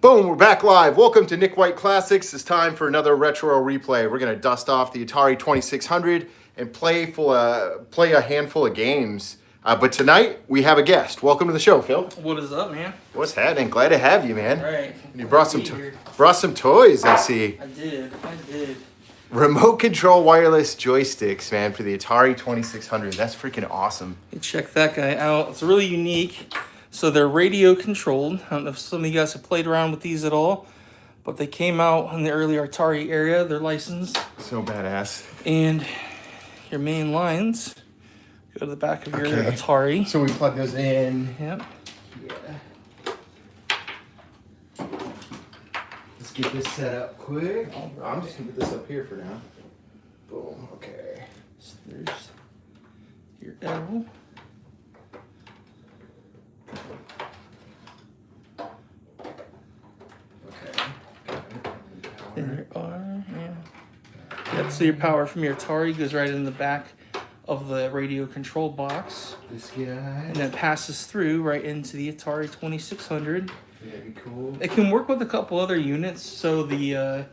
Boom, we're back live. Welcome to Nick White Classics. It's time for another retro replay. We're going to dust off the Atari 2600 and play a handful of games. But tonight, we have a guest. Welcome to the show, Phil. What is up, man? What's happening? Glad to have you, man. All right. You brought some toys, I see. I did. Remote control wireless joysticks, man, for the Atari 2600. That's freaking awesome. You check that guy out. It's really unique. So they're radio controlled. I don't know if some of you guys have played around with these at all, but they came out in the early Atari area. They're licensed. So badass. And your main lines go to the back of your Atari. So we plug those in. Yep. Yeah. Let's get this set up quick. I'm just gonna put this up here for now. Boom. Okay. So there's your L. And your R, yeah. Yep, so your power from your Atari goes right in the back of the radio control box. This guy. And then passes through right into the Atari 2600. That'd be cool. It can work with a couple other units. So the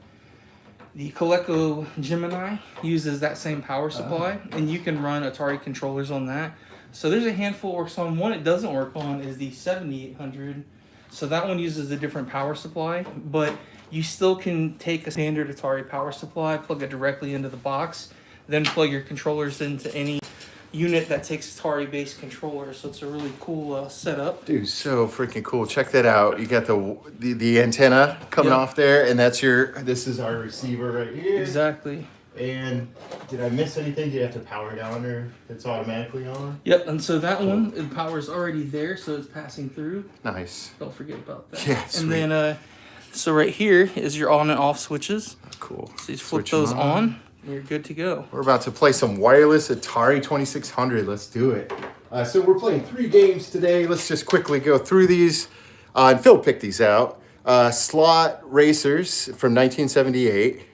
Coleco Gemini uses that same power supply, and you can run Atari controllers on that. So there's a handful that works on. One it doesn't work on is the 7800. So that one uses a different power supply, but you still can take a standard Atari power supply, plug it directly into the box, then plug your controllers into any unit that takes Atari-based controllers. So it's a really cool setup. Dude, so freaking cool. Check that out. You got the antenna coming off there, and this is our receiver right here. Exactly. And did I miss anything? Do you have to power down or it's automatically on? Yep, and so that one, the power's already there, so it's passing through. Nice. Don't forget about that. Yeah, sweet. And then, so right here is your on and off switches. Cool. So you flip those on, and you're good to go. We're about to play some wireless Atari 2600. Let's do it. So we're playing 3 games today. Let's just quickly go through these. And Phil picked these out. Slot Racers from 1978.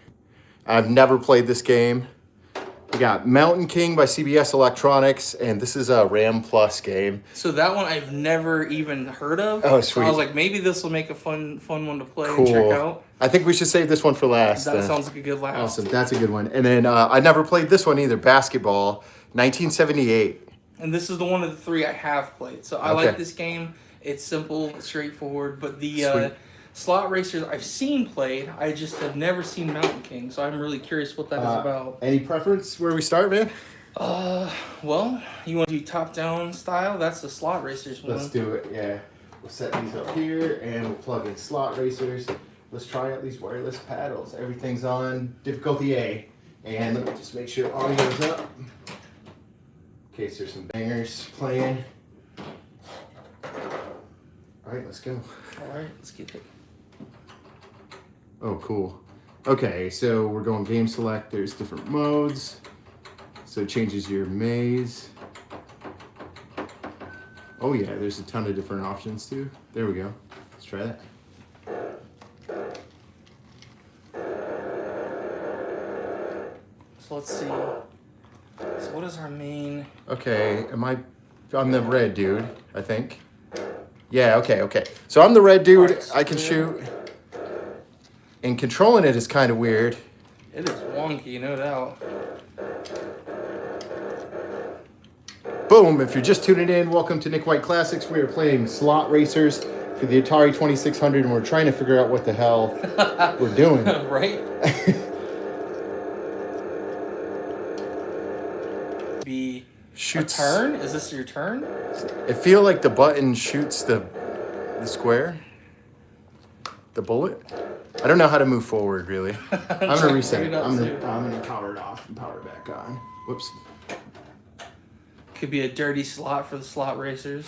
I've never played this game. We got Mountain King by CBS Electronics, and this is a RAM Plus game. So that one I've never even heard of. Oh, sweet. So I was like, maybe this will make a fun one to play Cool. and check out. I think we should save this one for last. That sounds like a good last. Awesome, that's a good one. And then I never played this one either, Basketball, 1978. And this is the one of the 3 I have played. So I like this game. It's simple, straightforward, but the Slot Racers I've seen played. I just have never seen Mountain King, so I'm really curious what that is about. Any preference where we start, man? Well, you want to do top-down style? That's the Slot Racers one. Let's do it, yeah. We'll set these up here, and we'll plug in Slot Racers. Let's try out these wireless paddles. Everything's on difficulty A. And let me just make sure audio's up. In case there's some bangers playing. All right, let's go. All right, let's get it. Oh, cool. Okay, so we're going game select. There's different modes. So it changes your maze. Oh yeah, there's a ton of different options too. There we go. Let's try that. So let's see. So what is our main? Okay, I'm the red dude, I think. Yeah, okay. So I'm the red dude. Right, I can shoot. And controlling it is kind of weird. It is wonky, no doubt. Boom, if you're just tuning in, welcome to Nick White Classics. We are playing Slot Racers for the Atari 2600, and we're trying to figure out what the hell we're doing. Right? Be Shoots. a turn? Is this your turn? I feel like the button shoots the square, the bullet. I don't know how to move forward, really. I'm going to reset it. I'm going to power it off and power it back on. Whoops. Could be a dirty slot for the Slot Racers.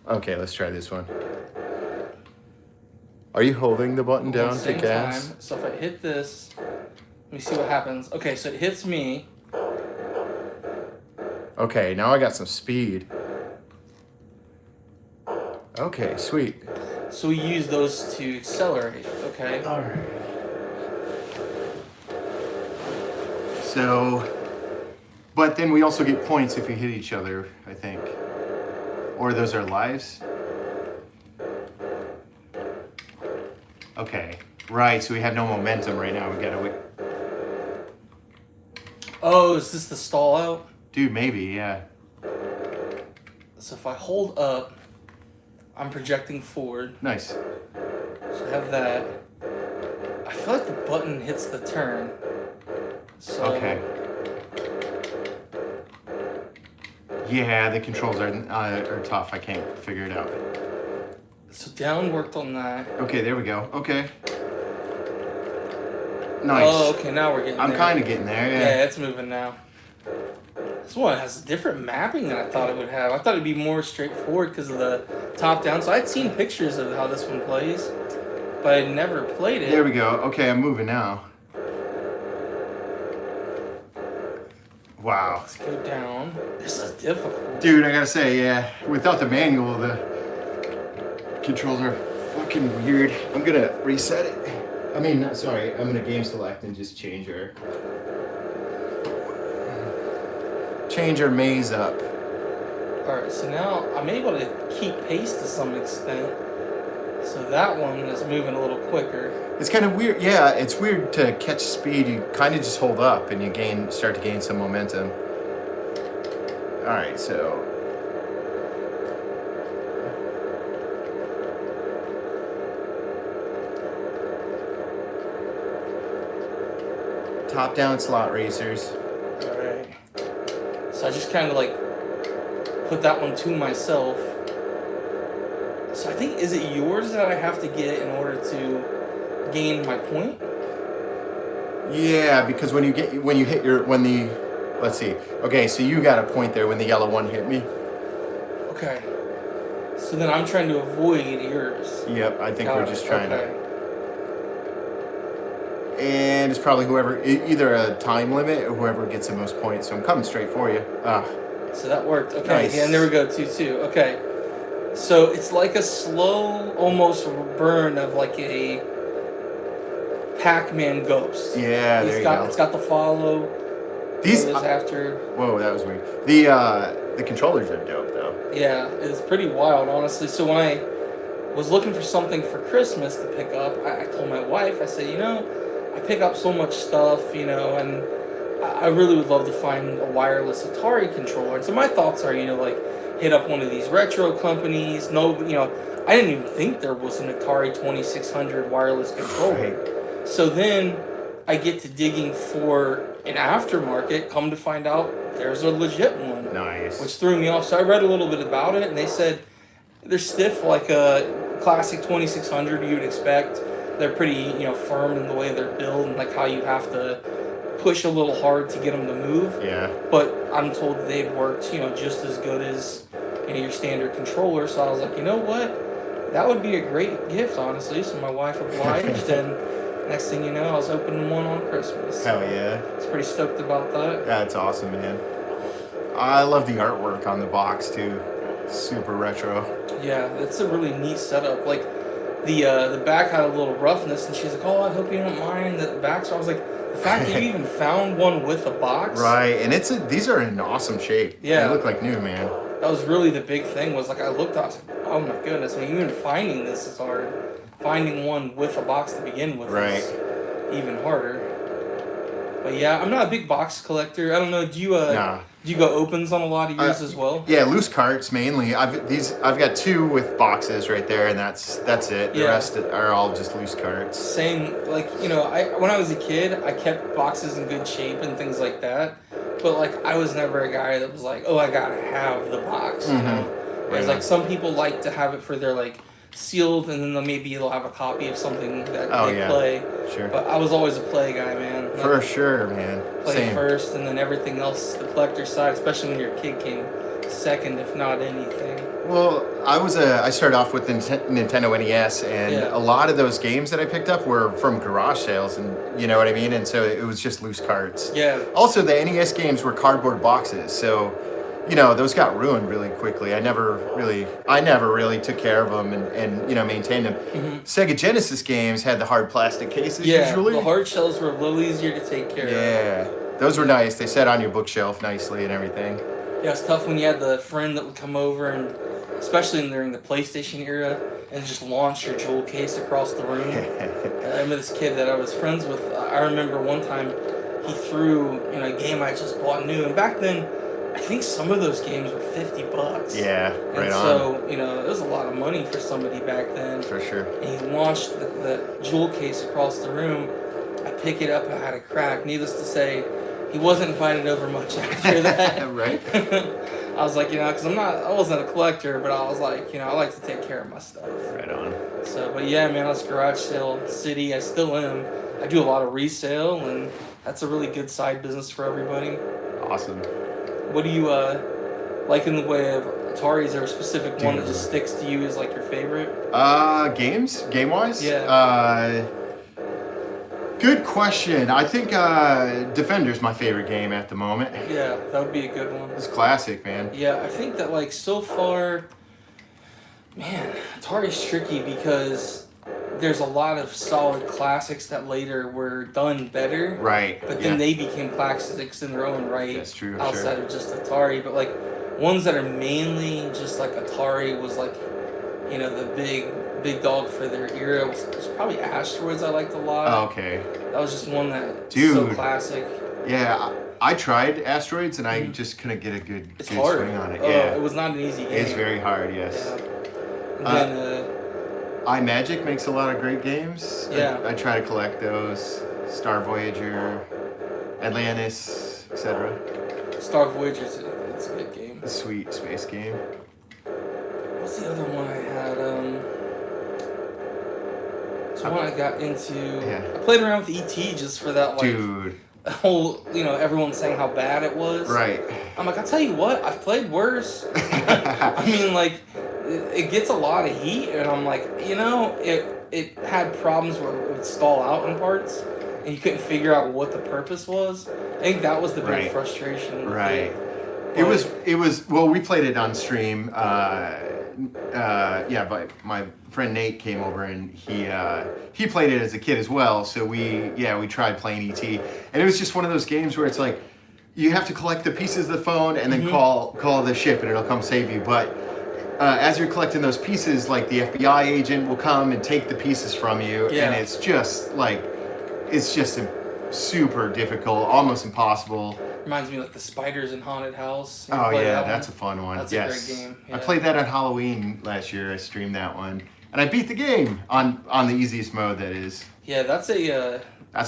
Okay, let's try this one. Are you holding the button down to gas? Time. So if I hit this, let me see what happens. Okay, so it hits me. Okay, now I got some speed. Okay, sweet. So we use those to accelerate, okay? All right. So, but then we also get points if we hit each other, I think. Or those are lives. Okay. Right, so we have no momentum right now. We gotta wait. Oh, is this the stall out? Dude, maybe, yeah. So if I hold up, I'm projecting forward. Nice. So I have that. I feel like the button hits the turn. So Okay. Yeah, the controls are tough. I can't figure it out. So down worked on that. Okay, there we go. Okay. Nice. Oh, okay, now we're getting I'm there. kind of getting there, yeah. Yeah, it's moving now. This one has different mapping than I thought it would have. I thought it'd be more straightforward because of the top down. So I'd seen pictures of how this one plays, but I'd never played it. There we go. Okay, I'm moving now. Wow. Let's go down. This is difficult. Dude, I gotta say, yeah, without the manual, the controls are fucking weird. I'm gonna reset it. I mean, sorry, I'm gonna game select and just change our maze up. Alright, so now I'm able to keep pace to some extent. So that one is moving a little quicker. It's kind of weird. Yeah, it's weird to catch speed. You kind of just hold up and you start to gain some momentum. All right, so top-down slot racers. Alright. So I just kind of like put that one to myself. So I think, is it yours that I have to get in order to gain my point? Yeah, because let's see. Okay, so you got a point there when the yellow one hit me. Okay. So then I'm trying to avoid yours. Yep, I think Got we're it, just trying okay. to. And it's probably either a time limit or whoever gets the most points. So I'm coming straight for you. So that worked. Okay, Nice. yeah, and there we go, 2-2. Okay. So it's like a slow, almost burn of like a Pac-Man ghost. Yeah, there you go. It's got the follow. These goes after. Whoa, that was weird. The controllers are dope though. Yeah, it's pretty wild, honestly. So when I was looking for something for Christmas to pick up, I told my wife, I said, I pick up so much stuff, and I really would love to find a wireless Atari controller. And so my thoughts are, like, hit up one of these retro companies. No, I didn't even think there was an Atari 2600 wireless controller. Right. So then I get to digging for an aftermarket. Come to find out, there's a legit one. Nice. Which threw me off. So I read a little bit about it, and they said they're stiff like a classic 2600 you'd expect. They're pretty, firm in the way they're built and like how you have to push a little hard to get them to move. Yeah. But I'm told they've worked, just as good as your standard controller. So I was like, you know what? That would be a great gift, honestly. So my wife obliged, and next thing you know, I was opening one on Christmas. Hell yeah. I was pretty stoked about that. That's awesome, man. I love the artwork on the box too. Super retro. Yeah, it's a really neat setup. Like the back had a little roughness, and she's like, "Oh, I hope you don't mind the back." So I was like, the fact that you even found one with a box, Right, and these are in awesome shape. Yeah. They look like new, man. that was really the big thing. Was like I looked, I was like, "Oh my goodness!" I mean, even finding this is hard. Finding one with a box to begin with is even harder. But yeah, I'm not a big box collector. I don't know. Do you Nah. do you go opens on a lot of yours as well? Yeah, loose carts mainly. I've got 2 with boxes right there, and that's it. The Yeah. rest are all just loose carts. Same, like, when I was a kid, I kept boxes in good shape and things like that. But, like, I was never a guy that was like, oh, I gotta have the box, you know? Whereas, like, some people like to have it for their, like, sealed, and then maybe they'll have a copy of something that they play. Sure. But I was always a play guy, man. Like, For sure, man. play Same. first, and then everything else, the collector side, especially when you're a kid, came second, if not anything. Well, I started off with the Nintendo NES, and Yeah. a lot of those games that I picked up were from garage sales, and you know what I mean? And so it was just loose carts. Yeah. Also, the NES games were cardboard boxes, so those got ruined really quickly. I never really took care of them and maintained them. Sega Genesis games had the hard plastic cases usually. The hard shells were a little easier to take care of. Yeah, those were nice. They sat on your bookshelf nicely and everything. Yeah, it's tough when you had the friend that would come over and especially during the PlayStation era, and just launch your jewel case across the room. I remember this kid that I was friends with. I remember one time he threw a game I just bought new, and back then I think some of those games were $50. Yeah, right and on. so it was a lot of money for somebody back then. For sure. And he launched the jewel case across the room. I pick it up, I had a crack. Needless to say, he wasn't invited over much after that. Right. I was like, because I wasn't a collector, but I was like, I like to take care of my stuff. Right on. So, but yeah, man, I was garage sale city. I still am. I do a lot of resale, and that's a really good side business for everybody. Awesome. What do you like in the way of Atari? Is there a specific one that just sticks to you as like your favorite? Games? Game-wise? Yeah. Good question. I think Defender's my favorite game at the moment. Yeah, that would be a good one. It's classic, man. Yeah, I think that like so far, man, Atari's tricky because there's a lot of solid classics that later were done better. Right. But then they became classics in their own right. That's true. Outside of just Atari, but like ones that are mainly just like Atari was like, the big dog for their era was probably Asteroids. I liked a lot. Oh, okay. That was just one that so classic. Yeah, I tried Asteroids and I just couldn't get a good hard. swing on it. It was not an easy game. It's very hard. Yes. Yeah. And then iMagic makes a lot of great games. Yeah. I try to collect those. Star Voyager, Atlantis, etc. Star Voyager, it's a good game. A sweet space game. What's the other one I had? It's one I got into. Yeah. I played around with E.T. just for that, like, Dude. whole, everyone saying how bad it was. Right. I'm like, I'll tell you what, I've played worse. I mean, like, it gets a lot of heat, and I'm like, it had problems where it would stall out in parts, and you couldn't figure out what the purpose was. I think that was the big frustration. Right. It was, well, we played it on stream. But my friend Nate came over and he played it as a kid as well. So we tried playing ET, and it was just one of those games where it's like you have to collect the pieces of the phone and then call the ship and it'll come save you. But as you're collecting those pieces, like the FBI agent will come and take the pieces from you, and it's just super difficult, almost impossible. Reminds me of like the spiders in Haunted House. Oh yeah, that's a fun one. That's a great game. Yeah. I played that on Halloween last year. I streamed that one, and I beat the game on the easiest mode. That is. Yeah, that's a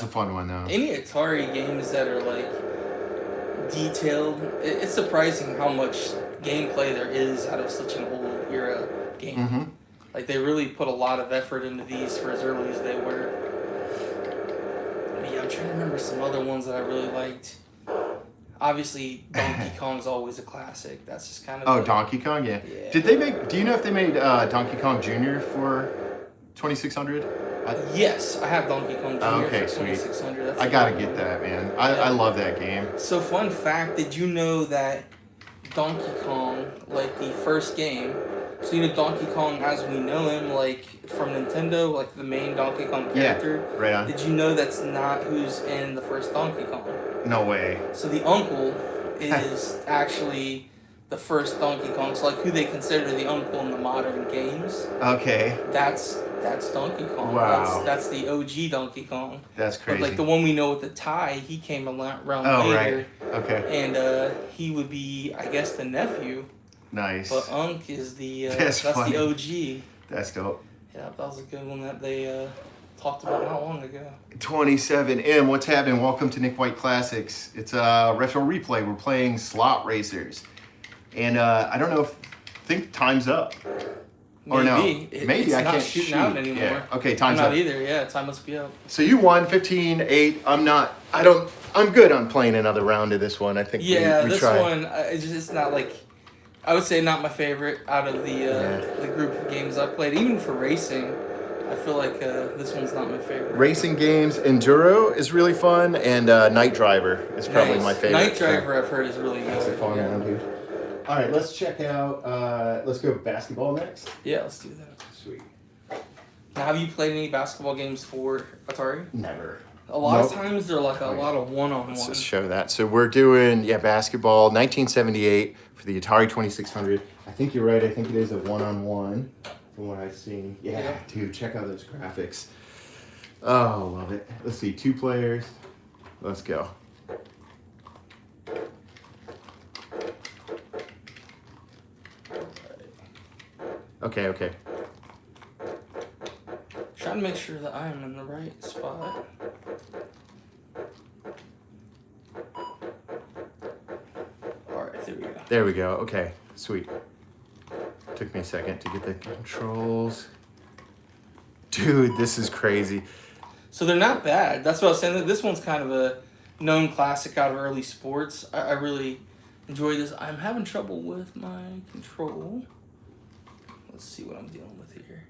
fun one though. Any Atari games that are like detailed, it's surprising how much gameplay there is out of such an old era game. Mm-hmm. Like they really put a lot of effort into these for as early as they were. But yeah, I'm trying to remember some other ones that I really liked. Obviously, Donkey Kong's always a classic. That's just kind of. Oh, Donkey Kong, yeah. Did they make? Do you know if they made Donkey Kong Jr. for 2600? Yes, I have Donkey Kong Jr. Okay, for 2600. That's I gotta get that, man. I love that game. So, fun fact: did you know that Donkey Kong, like the first game? So Donkey Kong as we know him, like from Nintendo, like the main Donkey Kong character. Yeah, right on. Did you know that's not who's in the first Donkey Kong? No way. So the uncle is actually the first Donkey Kong. So like who they consider the uncle in the modern games. Okay. That's Donkey Kong. Wow. That's the OG Donkey Kong. That's crazy. But like the one we know with the tie, he came around later. Right. Okay. And he would be, I guess, the nephew. Nice. But Unk is the that's the OG. That's dope. Yeah, that was a good one that they talked about not long ago. 27M, what's happening? Welcome to Nick White Classics. It's a retro replay. We're playing Slot Racers, and I don't know if think time's up. Maybe. Or no, It's maybe I not can't shooting shoot out anymore. Yeah. Okay, time's I'm up. not either. Yeah, time must be up. So you won 15-8. I'm good on playing another round of this one. I think. Yeah, we this tried. one it's not like. I would say not my favorite out of the group of games I've played. Even for racing, I feel like this one's not my favorite. Racing games, Enduro is really fun, and Night Driver is probably my favorite. Night Driver I've heard is really good. That's a fun one, dude. All right, let's check out. Let's go basketball next. Yeah, let's do that. Sweet. Now, have you played any basketball games for Atari? Never. A lot Nope. of times they're like a lot of one-on-one. Let's just show that. So we're doing, basketball, 1978 for the Atari 2600. I think you're right. I think it is a one-on-one from what I've seen. Yeah, dude, check out those graphics. Oh, love it. Let's see, 2 players. Let's go. Okay. Trying to make sure that I am in the right spot. Alright, there we go. There we go. Okay, sweet. Took me a second to get the controls. Dude, this is crazy. So they're not bad. That's what I was saying. This one's kind of a known classic out of early sports. I really enjoy this. I'm having trouble with my control. Let's see what I'm dealing with here.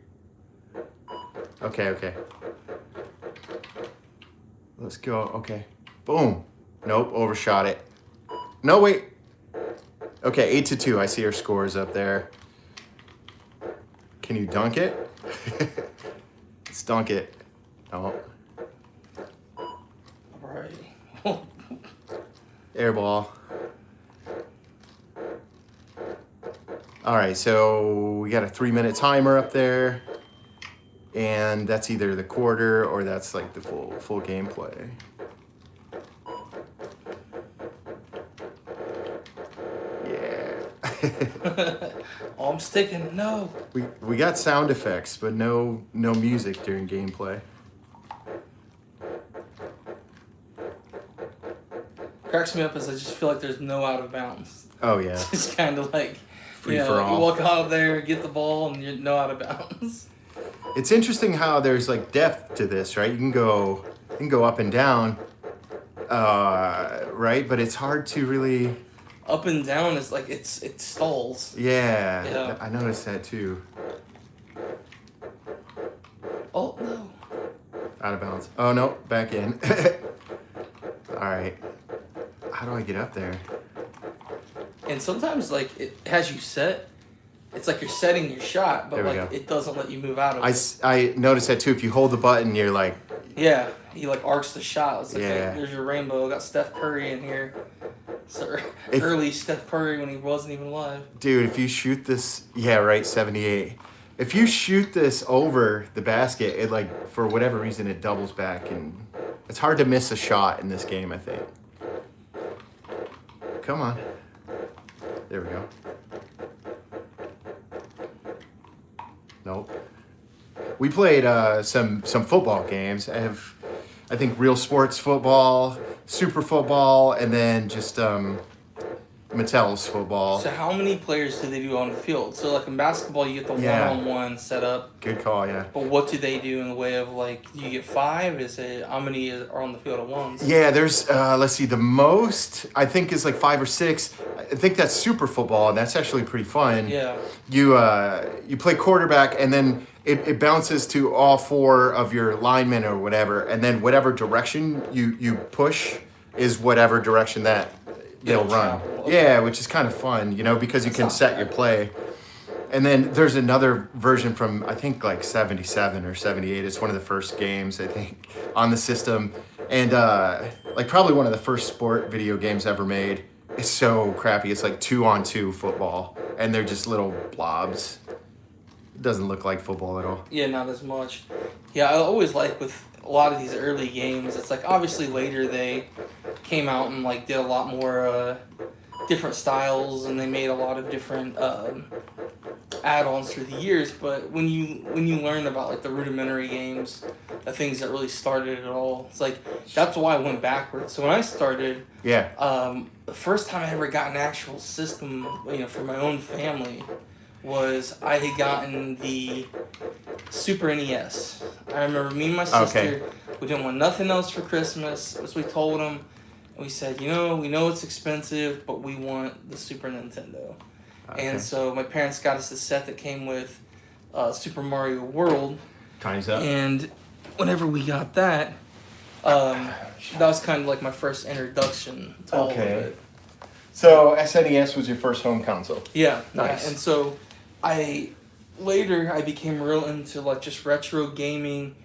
Okay. Let's go. Okay. Boom. Nope, overshot it. No, wait. Okay, 8-2. I see our scores up there. Can you dunk it? Let's dunk it. No. Alright. Air ball. All right, so we got a 3-minute timer up there. And that's either the quarter or that's like the full gameplay. Yeah. Oh, I'm sticking. No. We got sound effects, but no music during gameplay. Cracks me up as I just feel like there's no out of bounds. Oh yeah. It's kind of like Free for all. You walk out there, get the ball, and you're no out of bounds. It's interesting how there's like depth to this, right? You can go up and down, right? But it's hard to really. Up and down is like it stalls. Yeah. I noticed that too. Oh no. Out of bounds. Oh no, back in. All right. How do I get up there? And sometimes like it has you set. It's like you're setting your shot, but like go. it doesn't let you move out of it. I noticed that too. If you hold the button, you're like. Yeah, he like arcs the shot. It's like, Yeah. hey, there's your rainbow. Got Steph Curry in here. So early Steph Curry when he wasn't even alive. Dude, if you shoot this, 78. If you shoot this over the basket, it like for whatever reason it doubles back, and it's hard to miss a shot in this game. I think. Come on. There we go. Nope. We played some football games. I think real sports football, super football, and then just Mattel's football. So how many players do they do on the field? So like in basketball, you get the one-on-one setup. Good call, yeah. But what do they do in the way of like, do you get 5? Is it how many are on the field at once? Yeah, there's let's see, the most I think is like 5 or 6. I think that's super football, and that's actually pretty fun. Yeah. You play quarterback, and then it bounces to all 4 of your linemen or whatever, and then whatever direction you push is whatever direction that they'll run. Okay. Yeah, which is kind of fun, because you can set your play. And then there's another version from, I think, like 77 or 78. It's one of the first games, I think, on the system. And like probably one of the first sport video games ever made. It's so crappy. It's like 2-on-2 football. And they're just little blobs. It doesn't look like football at all. Yeah, not as much. Yeah, I always like with a lot of these early games, it's like obviously later they came out and like did a lot more different styles, and they made a lot of different add-ons through the years. But when you learn about like the rudimentary games, the things that really started it all, it's like that's why I went backwards. So when I started, the first time I ever got an actual system, for my own family, was I had gotten the Super NES. I remember me and my sister, we didn't want nothing else for Christmas, as we told them. We said, we know it's expensive, but we want the Super Nintendo. Okay. And so my parents got us the set that came with Super Mario World. Time's up. And whenever we got that, that was kind of like my first introduction to all of it. So SNES was your first home console? Yeah. Nice. Yeah. And so I became real into like just retro gaming,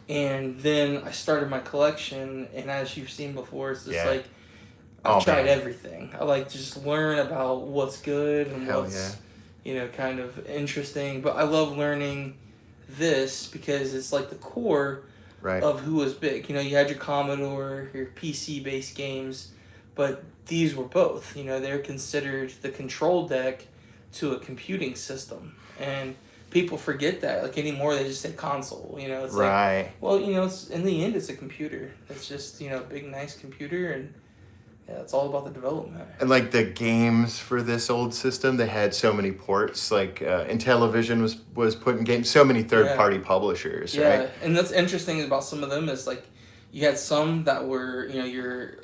And then I started my collection, and as you've seen before, it's just Yeah. like I've tried man. everything. I like to just learn about what's good and Hell what's kind of interesting. But I love learning this because it's like the core Right. of who was big. You had your Commodore, your PC based games, but these were both. They're considered the control deck to a computing system, and people forget that. Like anymore, they just say console. It's Right. like, well, it's in the end, it's a computer. It's just a big nice computer, and yeah, it's all about the development. And like the games for this old system, they had so many ports. Like Intellivision was putting games. So many third-party publishers, Yeah, right? and that's interesting about some of them is like you had some that were your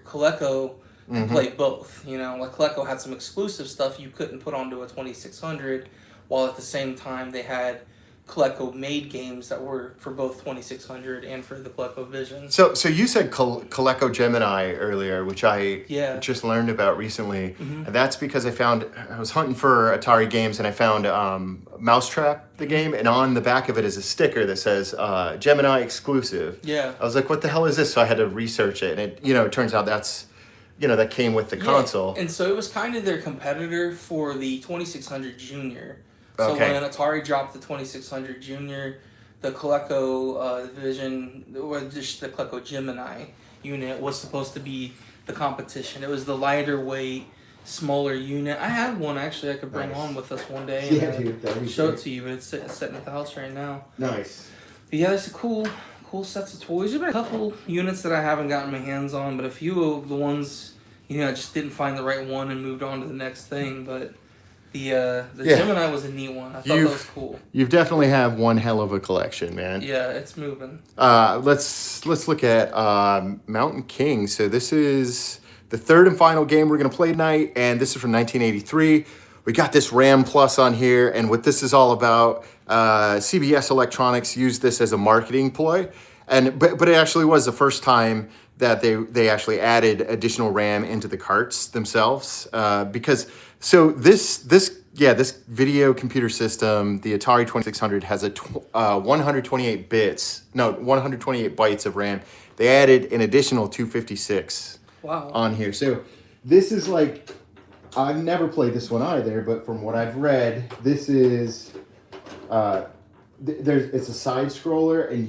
Coleco could play both. Like Coleco had some exclusive stuff you couldn't put onto a 2600, while at the same time they had Coleco made games that were for both 2600 and for the Coleco Vision. So you said Coleco Gemini earlier, which I just learned about recently, and that's because I was hunting for Atari games and I found Mousetrap, the game, and on the back of it is a sticker that says Gemini exclusive. Yeah. I was like, what the hell is this? So I had to research it, and it turns out that's that came with the console. And so it was kind of their competitor for the 2600 Junior. So when Atari dropped the 2600 Junior, the Coleco Vision, or just the Coleco Gemini unit was supposed to be the competition. It was the lighter weight, smaller unit. I had one actually I could bring on with us one day and show it to you, but it's sitting at the house right now. Nice. But yeah, there's a cool sets of toys. There's been a couple units that I haven't gotten my hands on, but a few of the ones, I just didn't find the right one and moved on to the next thing, but the Gemini was a neat one. I thought that was cool. You've definitely have one hell of a collection, man. Yeah, it's moving. Let's look at Mountain King. So this is the third and final game we're gonna play tonight, and this is from 1983. We got this RAM Plus on here, and what this is all about, CBS Electronics used this as a marketing ploy, but it actually was the first time that they actually added additional RAM into the carts themselves, because this video computer system, the Atari 2600, has 128 bytes of RAM. They added an additional 256 on here. So this is like, I've never played this one either, but from what I've read, this is it's a side scroller, and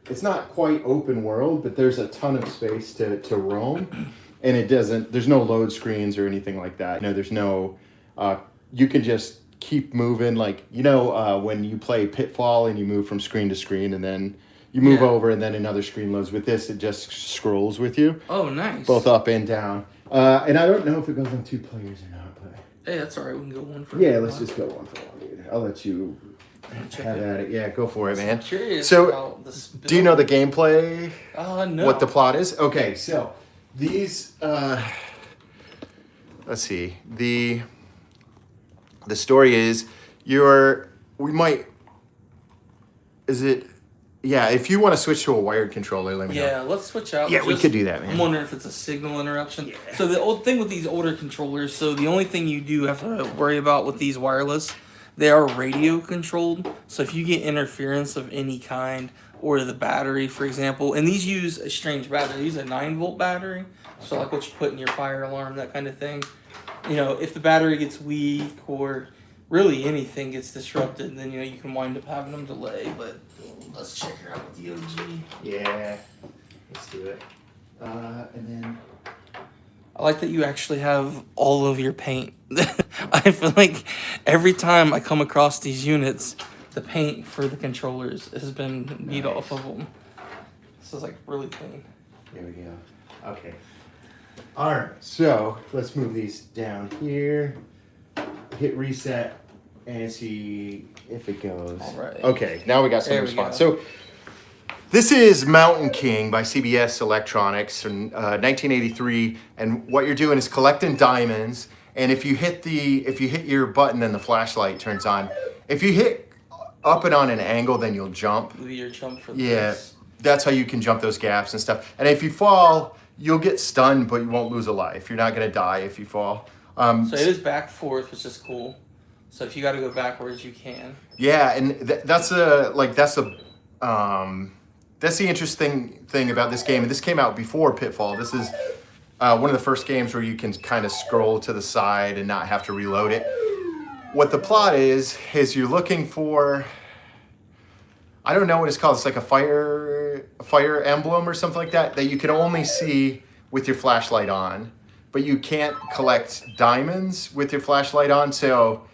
it's not quite open world, but there's a ton of space to roam, and there's no load screens or anything like that. There's no you can just keep moving, like when you play Pitfall and you move from screen to screen, and then you move over and then another screen loads. With this, it just scrolls with you. Oh, nice. Both up and down. And I don't know if it goes on 2 players or not, but hey, that's all right. We can go one for let's just go one for one, dude. I'll let you have at it. Yeah, go for it, man. I'm curious so about the do you know the gameplay? No. What the plot is? Okay, so these let's see. The story is if you want to switch to a wired controller, let me know. Yeah, let's switch out. Yeah, we could do that, man. I'm wondering if it's a signal interruption. Yeah. So the old thing with these older controllers, so the only thing you do have to worry about with these wireless, they are radio controlled. So if you get interference of any kind, or the battery, for example, and these use a strange battery. These are a 9-volt battery. So like what you put in your fire alarm, that kind of thing. If the battery gets weak or really anything gets disrupted, then you can wind up having them delay. But let's check her out with the OG. Yeah, let's do it. And then I like that you actually have all of your paint. I feel like every time I come across these units, the paint for the controllers has been beat off of them. This is like really clean. There we go. Okay. All right. So let's move these down here. Hit reset and see if it goes. All right. Okay. Now we got some response. So this is Mountain King by CBS Electronics from 1983, and what you're doing is collecting diamonds. And if you hit your button, then the flashlight turns on. If you hit up and on an angle, then you'll jump. Your jump for this. That's how you can jump those gaps and stuff. And if you fall, you'll get stunned, but you won't lose a life. You're not gonna die if you fall. So it is back forth, which is cool. So if you got to go backwards, you can. Yeah, and that's a that's the interesting thing about this game. And this came out before Pitfall. This is one of the first games where you can kind of scroll to the side and not have to reload it. What the plot is you're looking for, I don't know what it's called. It's like a fire emblem or something like that you can only see with your flashlight on, but you can't collect diamonds with your flashlight on. So,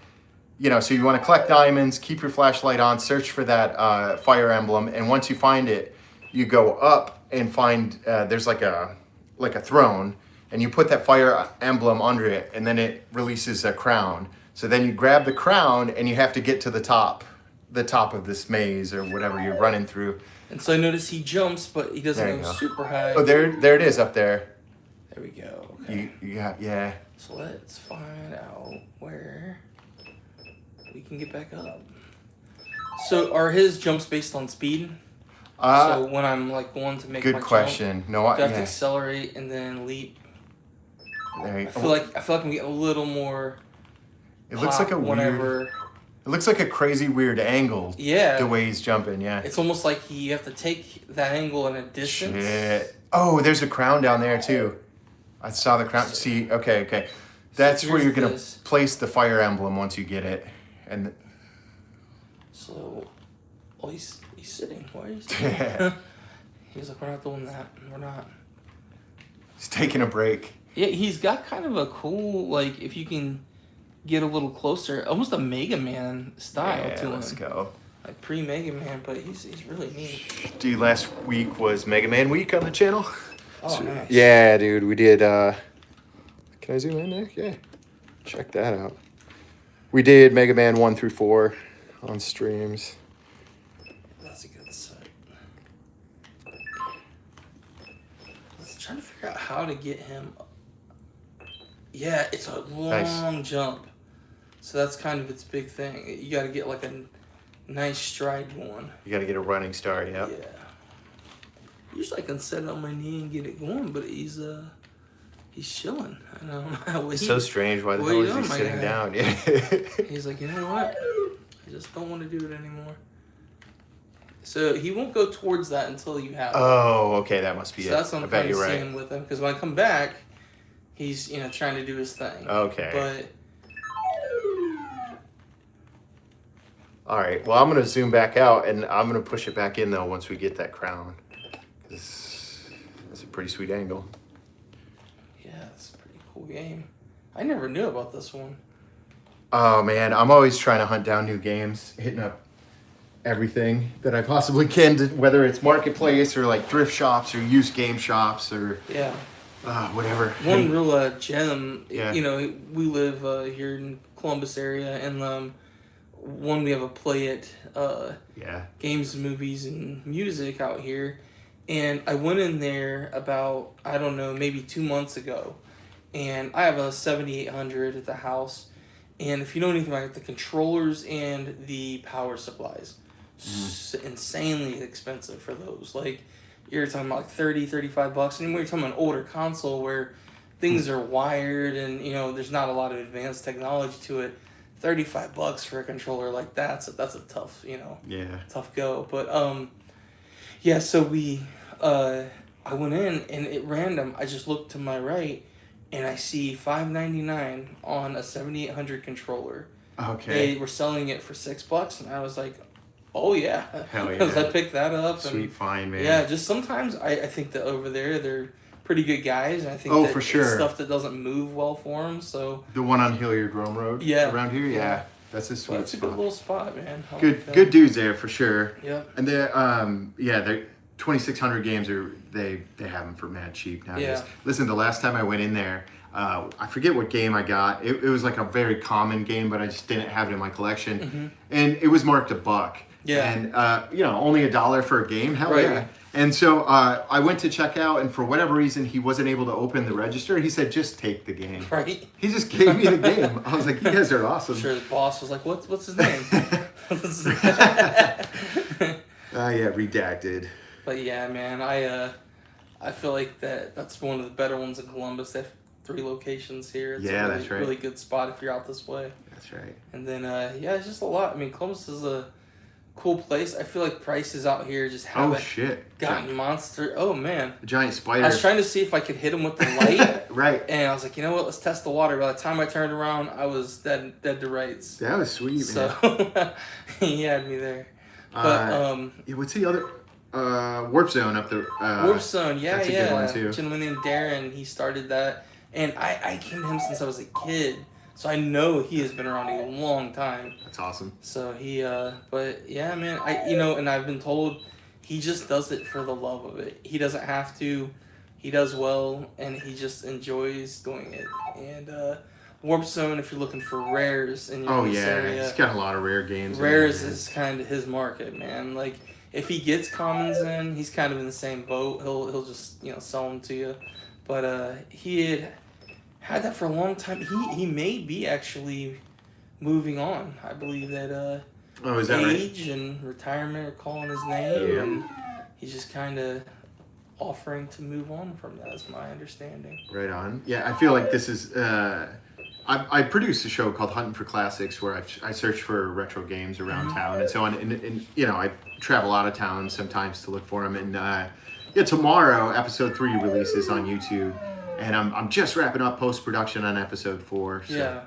so you want to collect diamonds, keep your flashlight on, search for that fire emblem, and once you find it, you go up and find there's like a throne, and you put that fire emblem under it, and then it releases a crown. So then you grab the crown, and you have to get to the top of this maze or whatever you're running through. And so I notice he jumps, but he doesn't go super high. Oh, there it is up there. There we go. Okay. Yeah. So let's find out where we can get back up. So are his jumps based on speed? So when I'm like going to make my good question. Jump, No, do I have to accelerate and then leap? There you I feel like I'm getting a little more. It looks like It looks like a crazy weird angle. Yeah. The way he's jumping, yeah. It's almost like you have to take that angle in a distance. Shit. Oh, there's a crown down there too. I saw the crown. See, okay. That's where you're gonna place the fire emblem once you get it, and. So, he's sitting. Why are you sitting? He's like, we're not doing that. We're not. He's taking a break. Yeah, he's got kind of a cool, like, if you can get a little closer, almost a Mega Man style to him. Let's go. Like pre-Mega Man, but he's really neat. Dude, last week was Mega Man week on the channel. Oh, nice. Yeah, dude, we did, can I zoom in there? Yeah. Check that out. We did Mega Man 1 through 4 on streams. That's a good set. Let's try to figure out how to get him. Yeah, it's a long jump. So that's kind of its big thing. You got to get like a nice stride going. You got to get a running start, yeah. Yeah. Usually I can set it on my knee and get it going, but he's chilling. I don't know how It's so strange. Why the hell is he sitting down? Yeah. He's like, you know what? I just don't want to do it anymore. So he won't go towards that until you have it. Oh, okay, that must be it. That's what I'm kind of seeing with him. Because when I come back, he's trying to do his thing. Okay. But all right. Well, I'm gonna zoom back out, and I'm gonna push it back in though once we get that crown. That's a pretty sweet angle. Yeah, it's a pretty cool game. I never knew about this one. Oh man, I'm always trying to hunt down new games, hitting up everything that I possibly can, whether it's marketplace or like thrift shops or used game shops or whatever. One real gem. Yeah. We live here in Columbus area, and we have a Play It games, movies, and music out here. And I went in there about, I don't know, maybe 2 months ago. And I have a 7800 at the house. And if you know anything about it, the controllers and the power supplies, insanely expensive for those. Like, you're talking about like $30, $35. And when you're talking about an older console where things are wired and, there's not a lot of advanced technology to it, $35 for a controller like that's a tough, tough go. But, so I went in and at random, I just looked to my right and I see $5.99 on a 7800 controller. Okay. They were selling it for $6 and I was like, oh yeah. Hell yeah. I picked that up. Sweet find, man. Yeah, just sometimes I think that over there they're pretty good guys, and I think that for sure. it's stuff that doesn't move well for them. So the one on Hilliard Rome Road, around here, that's a sweet that's a good little spot, man. Good dudes there for sure. Yeah, and they're they're 2600 games they have them for mad cheap nowadays. Yeah. Listen, the last time I went in there, I forget what game I got. It was like a very common game, but I just didn't have it in my collection, and it was marked $1. Yeah. And, only $1 for a game? Hell yeah. And so I went to check out, and for whatever reason, he wasn't able to open the register. He said, just take the game. Right. He just gave me the game. I was like, you guys are awesome. I'm sure the boss was like, what's his name? Redacted. But yeah, man, I feel like that's one of the better ones in Columbus. They have 3 locations here. It's a that's right. really good spot if you're out this way. That's right. And then, it's just a lot. I mean, Columbus is a cool place. I feel like prices out here just Oh haven't shit! gotten monster. Oh man, A giant spider. I was trying to see if I could hit him with the light, Right. and I was like, you know what? Let's test the water. By the time I turned around, I was dead to rights. That was sweet, So man. he had me there. But Yeah, what's the other? Warp Zone up there. Warp Zone, yeah, that's a yeah. good one, too. A gentleman named Darren, he started that, and I came to him since I was a kid, so I know he has been around a long time. That's awesome. So he, but yeah, man, and I've been told he just does it for the love of it. He doesn't have to. He does well, and he just enjoys doing it. And Warp Zone, if you're looking for rares in your area, he's got a lot of rare games. rares is kind of his market, man. Like if he gets commons in, he's kind of in the same boat. He'll just sell them to you. But he had that for a long time. He may be actually moving on. I believe that is that age and retirement are calling his name, and he's just kind of offering to move on from that. Is my understanding. Right on. Yeah, I feel like this is. I produce a show called Hunting for Classics where I search for retro games around town and so on. And I travel out of town sometimes to look for them. And tomorrow episode 3 releases on YouTube, and I'm just wrapping up post production on episode 4. So.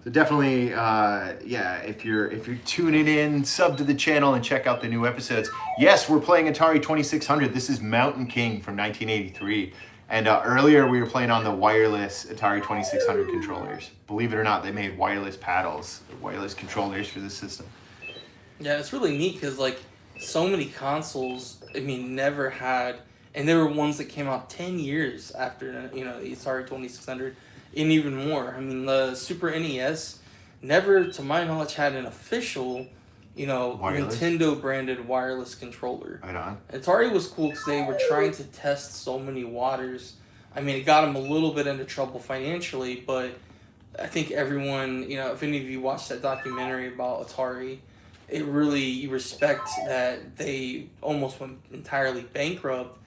So definitely, if you're tuning in, sub to the channel and check out the new episodes. Yes, we're playing Atari 2600. This is Mountain King from 1983. And earlier we were playing on the wireless Atari 2600 controllers. Believe it or not, they made wireless paddles, wireless controllers for the system. Yeah, it's really neat because like so many consoles, never had, and there were ones that came out 10 years after the Atari 2600. And even more. The Super NES never, to my knowledge, had an official, Nintendo branded wireless controller. Right on. Atari was cool because they were trying to test so many waters. It got them a little bit into trouble financially, but I think everyone, if any of you watched that documentary about Atari, it really, you respect that they almost went entirely bankrupt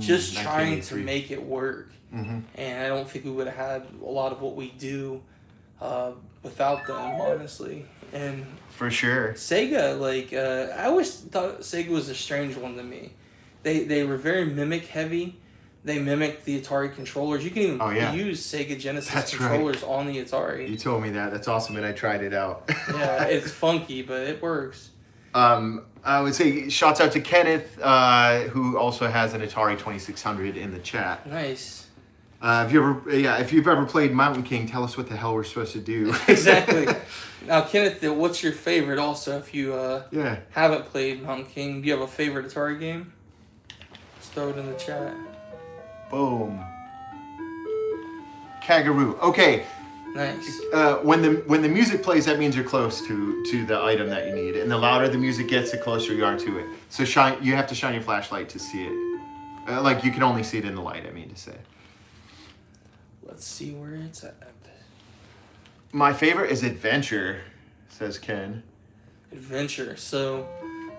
just trying to make it work. Mm-hmm. And I don't think we would have had a lot of what we do without them, honestly. And for sure, Sega, I always thought Sega was a strange one to me. They were very mimic heavy. They mimicked the Atari controllers. You can even use Sega Genesis controllers on the Atari. You told me that. That's awesome, and I tried it out. Yeah, it's funky, but it works. I would say shouts out to Kenneth, who also has an Atari 2600 in the chat. Nice. If you've ever played Mountain King, tell us what the hell we're supposed to do. Exactly. Now, Kenneth, what's your favorite? Also, if you haven't played Mountain King, do you have a favorite Atari game? Just throw it in the chat. Boom. Kangaroo. Okay. Nice. When the music plays, that means you're close to the item that you need, and the louder the music gets, the closer you are to it. So you have to shine your flashlight to see it. You can only see it in the light. I mean to say. Let's see where it's at. My favorite is Adventure, says Ken. Adventure. So,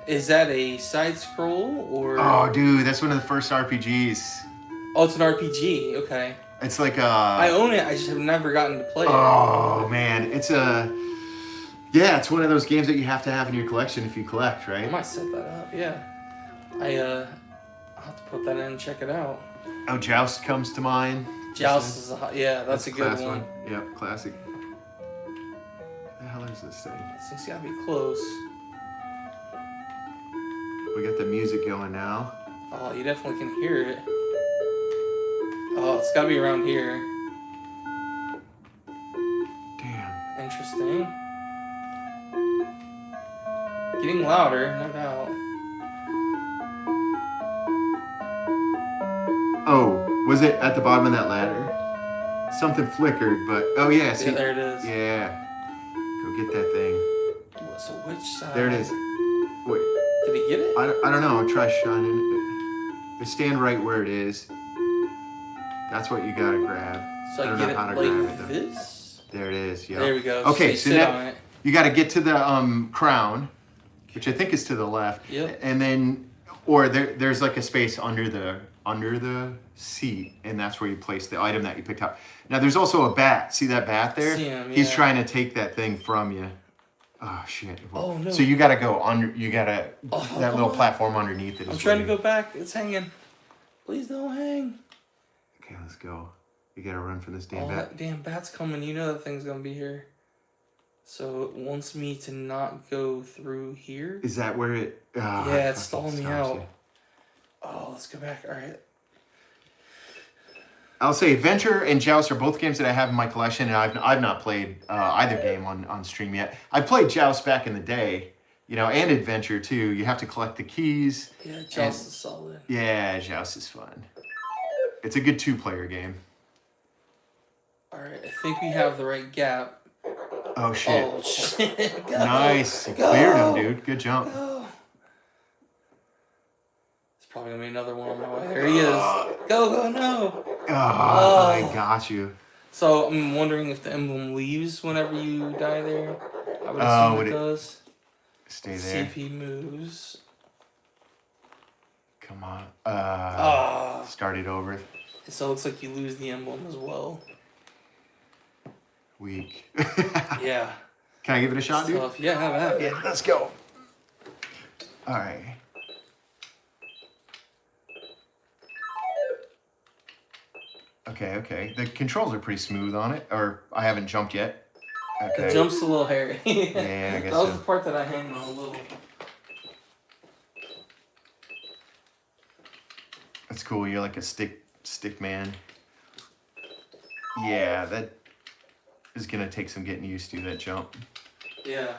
is that a side scroll or? Oh, dude, that's one of the first RPGs. Oh, it's an RPG. Okay. It's like I own it. I just have never gotten to play it. Oh man, it's one of those games that you have to have in your collection if you collect, right? I might set that up. Yeah. I'll have to put that in and check it out. Oh, Joust comes to mind. Joust is that's a good one. Yep, classic. What the hell is this thing? This thing's gotta be close. We got the music going now. Oh, you definitely can hear it. Oh, it's gotta be around here. Damn. Interesting. Getting louder, no doubt. Oh, was it at the bottom of that ladder? Something flickered, but oh yeah, see, there it is. Yeah, go get that thing. So which side? There it is. Wait. Did he get it? I don't know. I'll try shining it. Stand right where it is. That's what you gotta grab. So I don't know how to grab it though. This? There it is. Yeah. There we go. Okay, so now you got to get to the crown, which I think is to the left. Yep. And then, or there's like a space under the seat, and that's where you place the item that you picked up. Now there's also a bat. See that bat there? See him, He's trying to take that thing from you. Oh shit. Oh no. So you gotta go under. You gotta Oh, that little platform underneath it. I'm trying to go back. It's hanging. Please don't hang. Okay, let's go. You gotta run for this damn Oh, bat. that damn bat's coming. You know that thing's gonna be here. So it wants me to not go through here. Is that where it? Yeah, it's stalling me out. You. Oh, let's go back. All right. I'll say Adventure and Joust are both games that I have in my collection, and I've not played either game on stream yet. I played Joust back in the day, you know, and Adventure too. You have to collect the keys. Yeah, Joust is solid. Yeah, Joust is fun. It's a good 2-player game. All right, I think we have the right gap. Oh shit! Oh shit! Go, Nice, you go, cleared him, dude. Good jump. Go. There's probably gonna be another one on my way. There he is. Go, no. Oh, I got you. So I'm wondering if the emblem leaves whenever you die there. I would assume it does. Stay Let's there. see if he moves. Come on. Ah. Start it over. So it looks like you lose the emblem as well. Weak. Yeah. Can I give it a shot, dude? Tough. Yeah, have it. Yeah, let's go. All right. Okay. The controls are pretty smooth on it, or I haven't jumped yet. Okay. The jump's a little hairy. Yeah, I guess that was so. the part that I hang on a little. That's cool. You're like a stick man. Yeah, that is gonna take some getting used to, that jump. Yeah.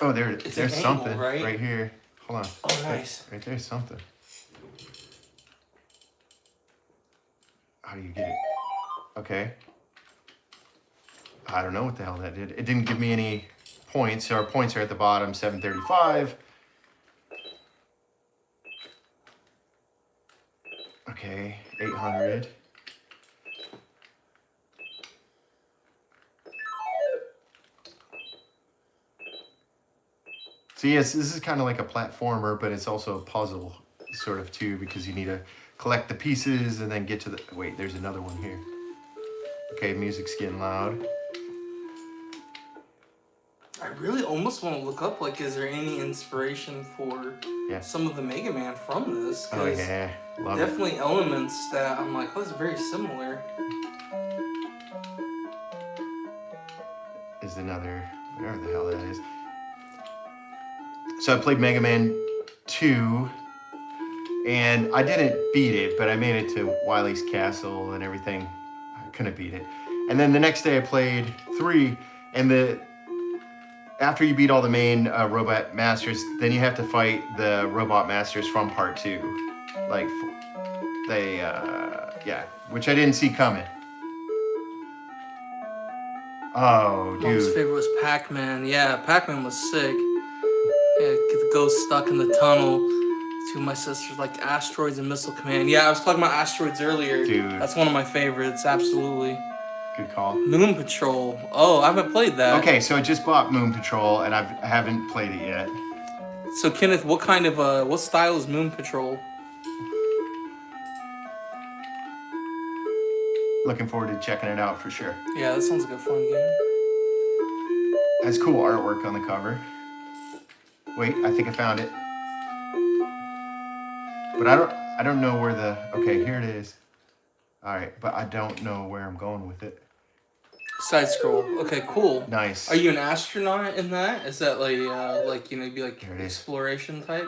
Oh, there's an angle, something right here. Hold on. Oh, nice. Right there's something. How do you get it? Okay. I don't know what the hell that did. It didn't give me any points. Our points are at the bottom, 735. Okay, 800. So yes, this is kind of like a platformer, but it's also a puzzle sort of too, because you need to collect the pieces and then get to the, wait, there's another one here. Okay, music's getting loud. I really almost want to look up, like, is there any inspiration for some of the Mega Man from this? Oh yeah, love definitely it. elements that I'm like, oh, it's very similar. Is another, whatever the hell that is. So I played Mega Man 2, and I didn't beat it, but I made it to Wily's Castle and everything. I couldn't beat it. And then the next day I played 3, and after you beat all the main robot masters, then you have to fight the robot masters from part 2. Like, they, which I didn't see coming. Oh, Mom's dude. favorite was Pac-Man. Yeah, Pac-Man was sick. Yeah, get the ghost stuck in the tunnel. Two of my sisters like Asteroids and Missile Command. Yeah, I was talking about Asteroids earlier. Dude. That's one of my favorites, absolutely. Good call. Moon Patrol. Oh, I haven't played that. Okay, so I just bought Moon Patrol, and I haven't played it yet. So Kenneth, what kind of what style is Moon Patrol? Looking forward to checking it out for sure. Yeah, that sounds like a fun game. Has cool artwork on the cover. Wait, I think I found it. But I don't know where the, okay, here it is. All right, but I don't know where I'm going with it. Side scroll. Okay, cool. Nice. Are you an astronaut in that? Is that like you know, be like Here it is. exploration type?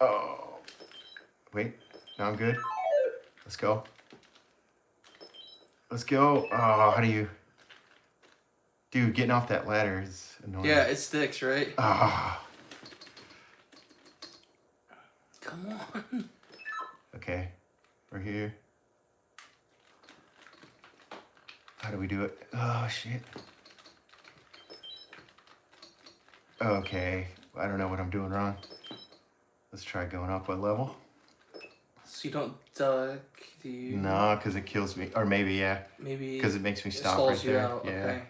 Oh. Wait, now I'm good. Let's go. Let's go. Oh, how do you... Dude, getting off that ladder is annoying. Yeah, it sticks, right? Ah. Come on. Okay, we're here. How do we do it? Oh, shit. Okay, I don't know what I'm doing wrong. Let's try going up a level. So you don't duck, do you? No, because it kills me. Or maybe, yeah. Maybe Because it makes me stop stalls right you there. out. Yeah. Okay.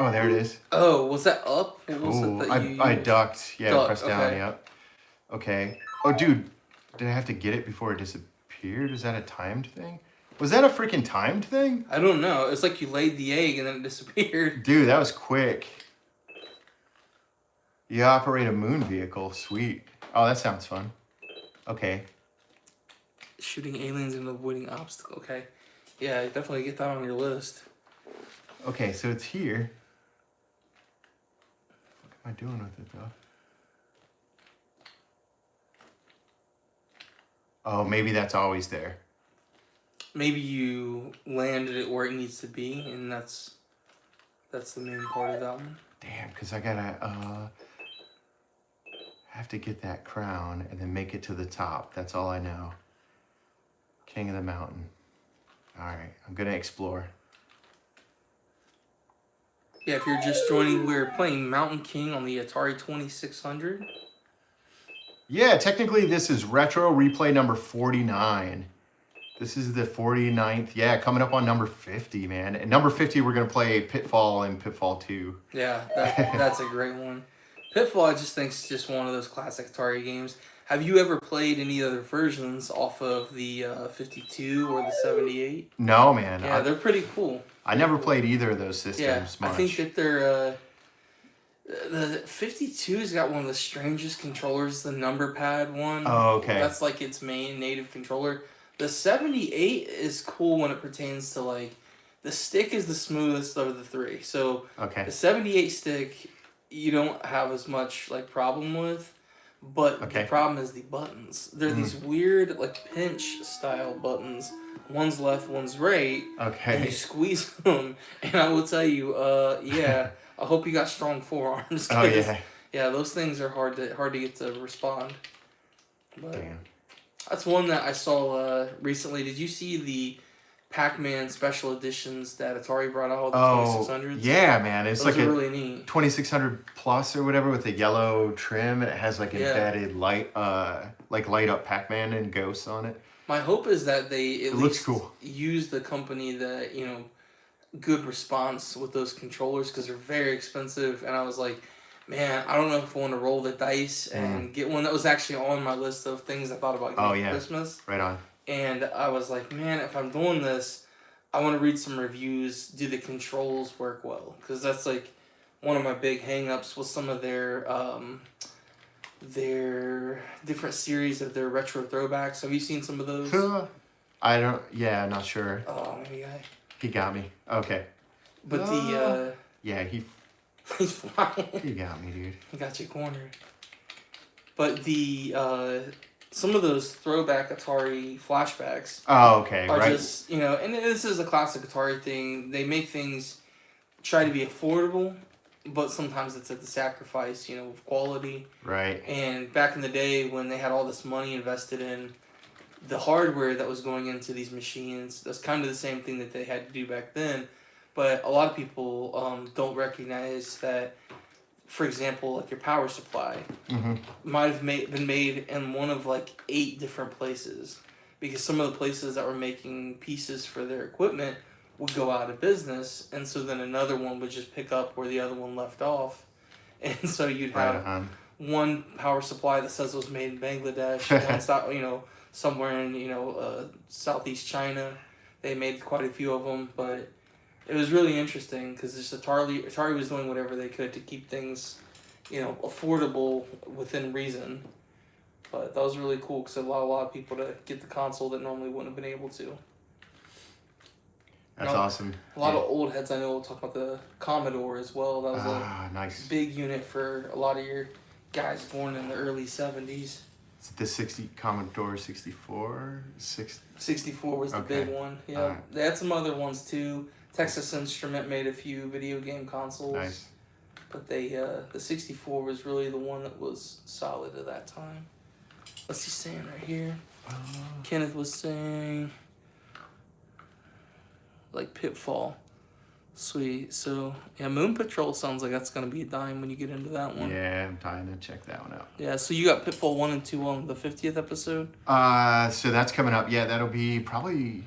Oh, there it is. Oh, was that up? What was Ooh, it that you I used? ducked. Yeah, Duck, press down, okay. yep. Okay. Oh, dude, did I have to get it before it disappeared? Is that a timed thing? Was that a freaking timed thing? I don't know. It's like you laid the egg and then it disappeared. Dude, that was quick. You operate a moon vehicle. Sweet. Oh, that sounds fun. Okay. Shooting aliens and avoiding obstacles. Okay. Yeah, definitely get that on your list. Okay, so it's here. What am I doing with it, though? Oh, maybe that's always there. Maybe you landed it where it needs to be, and that's the main part of that one. Damn, because I gotta have to get that crown and then make it to the top. That's all I know. King of the mountain. All right, I'm gonna explore. Yeah, if you're just joining, we're playing Mountain King on the Atari 2600. Yeah, technically this is retro replay number 49. This is the 49th. Yeah, coming up on number 50, man. And number 50, we're gonna play Pitfall and Pitfall 2. Yeah, that's a great one. Pitfall, I just think, is just one of those classic Atari games. Have you ever played any other versions off of the 52 or the 78? No, man. Yeah, they're pretty cool. I never played either of those systems much. I think that they're... the 52's got one of the strangest controllers, the number pad one. Oh, okay. That's like its main native controller. The 78 is cool when it pertains to, like, the stick is the smoothest of the three. So okay. The 78 stick, you don't have as much, like, problem with. But the problem is the buttons. They're these weird, like, pinch style buttons. One's left, one's right. Okay. And you squeeze them. And I will tell you, I hope you got strong forearms. Oh, yeah. Yeah, those things are hard to get to respond. But damn. That's one that I saw recently. Did you see the Pac-Man special editions that Atari brought out, the 2600s? Yeah, man. It's those like are a really neat. 2600 plus or whatever with a yellow trim, and it has like embedded light up Pac-Man and ghosts on it. My hope is that they at looks least cool. use the company that, good response with those controllers because they're very expensive. And I was like, man, I don't know if I want to roll the dice and get one. That was actually on my list of things I thought about getting for Christmas. Right on. And I was like, man, if I'm doing this, I want to read some reviews. Do the controls work well? Because that's like one of my big hang-ups with some of their different series of their retro throwbacks. Have you seen some of those? Not sure. Oh, maybe He got me. Okay. But he's flying. He got me, dude. He got you cornered. But some of those throwback Atari flashbacks are just, and this is a classic Atari thing. They make things try to be affordable, but sometimes it's at the sacrifice, of quality. Right. And back in the day when they had all this money invested in the hardware that was going into these machines, that's kind of the same thing that they had to do back then. But a lot of people don't recognize that, for example, like your power supply might have been made in one of like 8 different places, because some of the places that were making pieces for their equipment would go out of business, and so then another one would just pick up where the other one left off, and so you'd have one power supply that says it was made in Bangladesh, one somewhere in Southeast China. They made quite a few of them, but it was really interesting because Atari was doing whatever they could to keep things, affordable within reason. But that was really cool because it allowed a lot of people to get the console that normally wouldn't have been able to. That's awesome. A lot of old heads I know will talk about the Commodore as well. That was a nice big unit for a lot of your guys born in the early 70s. The Commodore 64? 64 was the big one. Yeah, They had some other ones too. Texas Instrument made a few video game consoles. Nice. But the 64 was really the one that was solid at that time. What's he saying right here? Kenneth was saying, like, Pitfall. Sweet. So, Moon Patrol sounds like that's going to be a dime when you get into that one. Yeah, I'm dying to check that one out. Yeah, so you got Pitfall 1 and 2 on the 50th episode? So that's coming up. Yeah, that'll be probably...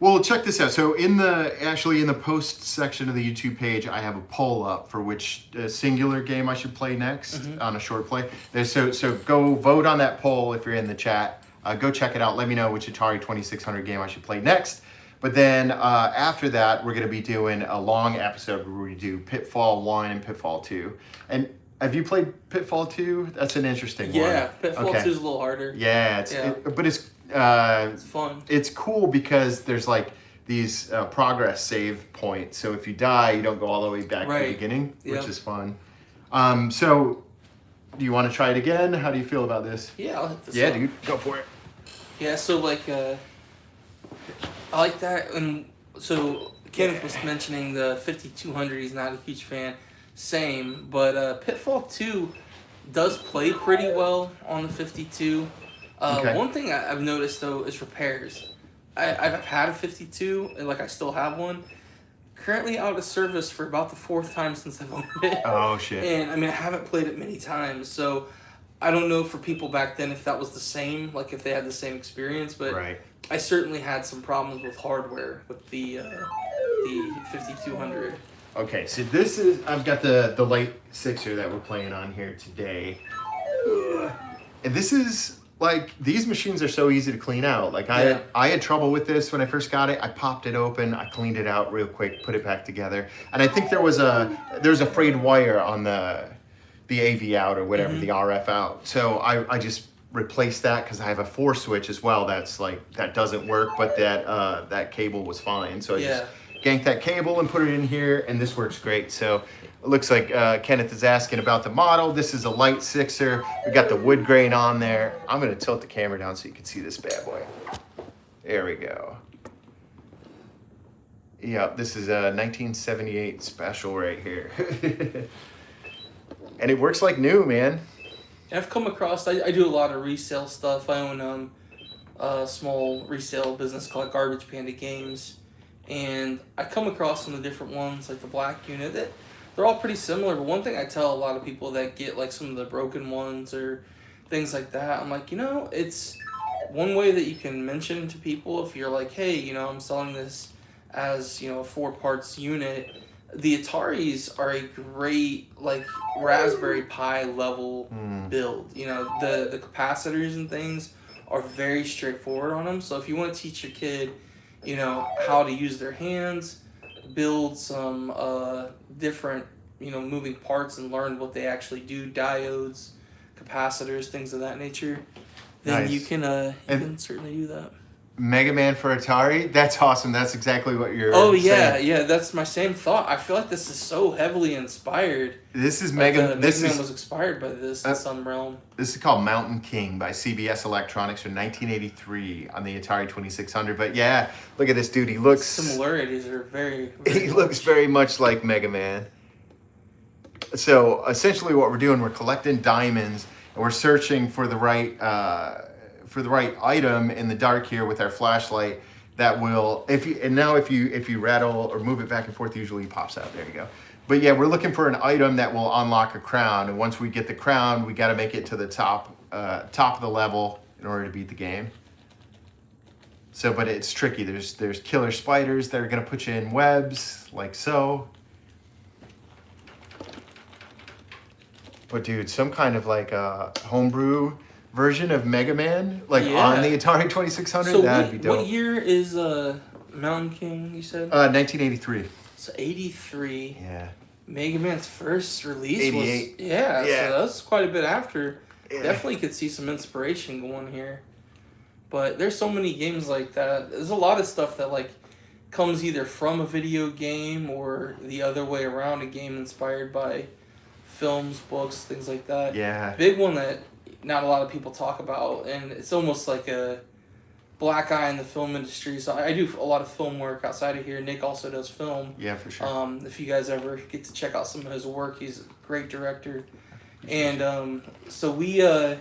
Well, check this out. So in the post section of the YouTube page, I have a poll up for which singular game I should play next on a short play. So go vote on that poll if you're in the chat. Go check it out. Let me know which Atari 2600 game I should play next. But then after that, we're going to be doing a long episode where we do Pitfall 1 and Pitfall 2. And have you played Pitfall 2? That's an interesting one. Yeah, Pitfall 2 is a little harder. Yeah, but it's fun. It's cool because there's like these progress save points. So if you die, you don't go all the way back to the beginning, which is fun. So do you want to try it again? How do you feel about this? Yeah, I'll hit this Yeah, up. dude, go for it. Yeah, so like I like that, and so Kenneth was mentioning the 5200. He's not a huge fan. Same, but Pitfall 2 does play pretty well on the 52. One thing I've noticed though is repairs. I've had a 52, and like I still have one. Currently out of service for about the 4th time since I've owned it. Oh shit! And I mean I haven't played it many times, so I don't know for people back then if that was the same, like if they had the same experience. But I certainly had some problems with hardware with the 5200. Okay, so this is, I've got the light sixer that we're playing on here today. And this is, like, these machines are so easy to clean out. Like, I had trouble with this when I first got it. I popped it open, I cleaned it out real quick, put it back together. And I think there was a frayed wire on the AV out or whatever, the RF out. So I just replaced that because I have a 4 switch as well that's like, that doesn't work, but that cable was fine. So I just ganked that cable and put it in here, and this works great. So it looks like Kenneth is asking about the model. This is a light sixer. We got the wood grain on there. I'm gonna tilt the camera down so you can see this bad boy. There we go. Yep, this is a 1978 special right here. And it works like new, man. I've come across, I do a lot of resale stuff. I own a small resale business called Garbage Panda Games. And I come across some of the different ones, like the black unit. They're all pretty similar, but one thing I tell a lot of people that get like some of the broken ones or things like that, I'm like, it's one way that you can mention to people if you're like, hey, I'm selling this as, a 4 parts unit. The Ataris are a great, like, Raspberry Pi level build. The capacitors and things are very straightforward on them. So if you want to teach your kid how to use their hands, build some different, moving parts and learn what they actually do, diodes, capacitors, things of that nature, then you can certainly do that. Mega Man for Atari? That's awesome. That's exactly what you're saying. Yeah, that's my same thought. I feel like this is so heavily inspired. This is Mega Man was inspired by this in some realm. This is called Mountain King by CBS Electronics from 1983 on the Atari 2600. But yeah, look at this dude. He looks... Similarities are very, very He looks very much like Mega Man. So essentially what we're doing, we're collecting diamonds and we're searching for the right item in the dark here with our flashlight that will, if you rattle or move it back and forth, usually it pops out. There you go. But yeah, we're looking for an item that will unlock a crown, and once we get the crown, we got to make it to the top of the level in order to beat the game. So, but it's tricky. There's killer spiders that are gonna put you in webs like so. But dude, some kind of like a homebrew version of Mega Man, like on the Atari 2600, so that'd be dope. What year is Mountain King, you said? 1983. So 83. Yeah. Mega Man's first release 88. was... Yeah, so that's quite a bit after. Yeah. Definitely could see some inspiration going here. But there's so many games like that. There's a lot of stuff that like comes either from a video game or the other way around, a game inspired by films, books, things like that. Yeah. Big one that not a lot of people talk about, and it's almost like a black eye in the film industry. So I do a lot of film work outside of here. Nick also does film. Yeah, for sure. If you guys ever get to check out some of his work, he's a great director. And so we get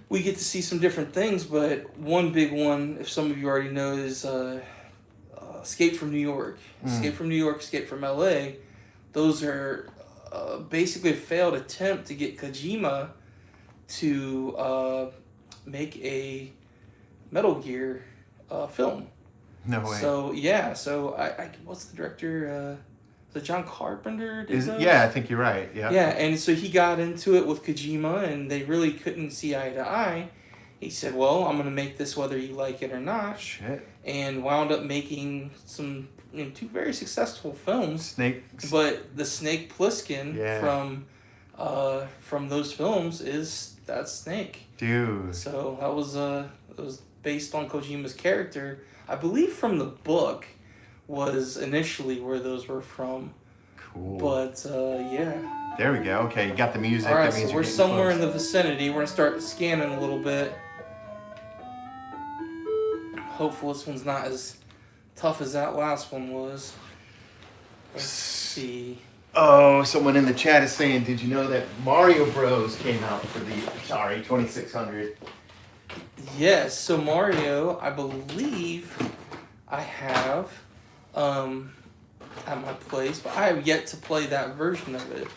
to see some different things, but one big one, if some of you already know, is Escape from New York. Escape from New York, Escape from LA. Those are basically a failed attempt to get Kojima to make a Metal Gear film. No way. So yeah, I what's the director? The John Carpenter did those? Yeah, I think you're right. Yeah. Yeah, and so he got into it with Kojima, and they really couldn't see eye to eye. he said, well, I'm going to make this whether you like it or not. Shit. And wound up making some, two very successful films. Snakes. But the Snake Plissken Yeah. from those films that's Snake. Dude. So it was based on Kojima's character. I believe from the book was initially where those were from. Cool. But yeah. There we go. Okay, you got the music. All right, that means so you're we're getting somewhere close. in the vicinity. We're gonna start scanning a little bit. Hopefully this one's not as tough as that last one was. Let's see. Oh, someone in the chat is saying, did you know that Mario Bros came out for the Atari 2600? Yes, so Mario, I believe I have at my place, but I have yet to play that version of it.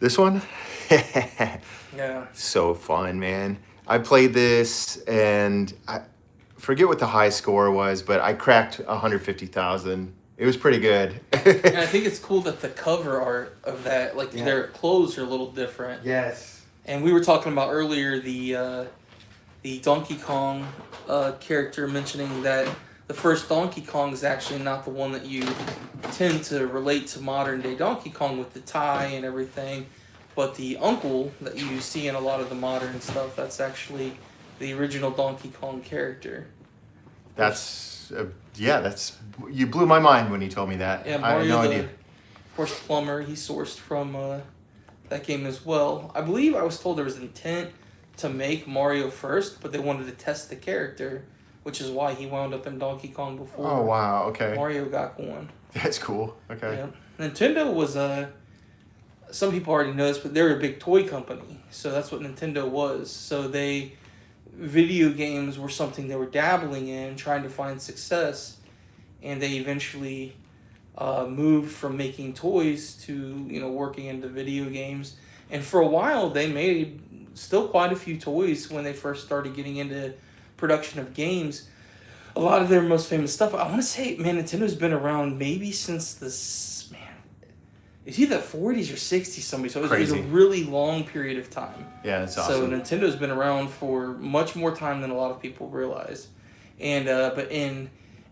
This one? Yeah. So fun, man. I played this and I forget what the high score was, but I cracked 150,000. It was pretty good. And I think it's cool that the cover art of that, like Yeah. their clothes are a little different. Yes. And we were talking about earlier the Donkey Kong character mentioning that the first Donkey Kong is actually not the one that you tend to relate to modern day Donkey Kong with the tie and everything, but the uncle that you see in a lot of the modern stuff, that's the original Donkey Kong character. That's you blew my mind when you told me that. Yeah, I had Mario, no idea. of course, Plumber, he sourced from that game as well. I believe I was told there was intent to make Mario first, but they wanted to test the character, which is why he wound up in Donkey Kong before Oh wow, okay. Mario got going. That's cool. Okay. Yeah. Nintendo was some people already know this, but they were a big toy company, so that's what Nintendo was. So video games were something they were dabbling in, trying to find success, and they eventually moved from making toys to working into video games. And for a while, they made still quite a few toys when they first started getting into production of games. A lot of their most famous stuff, I want to say, man, Nintendo's been around maybe since it's either the 40s or 60s, somebody. So it was a really long period of time. Yeah, that's So awesome. Nintendo's been around for much more time than a lot of people realize. And but in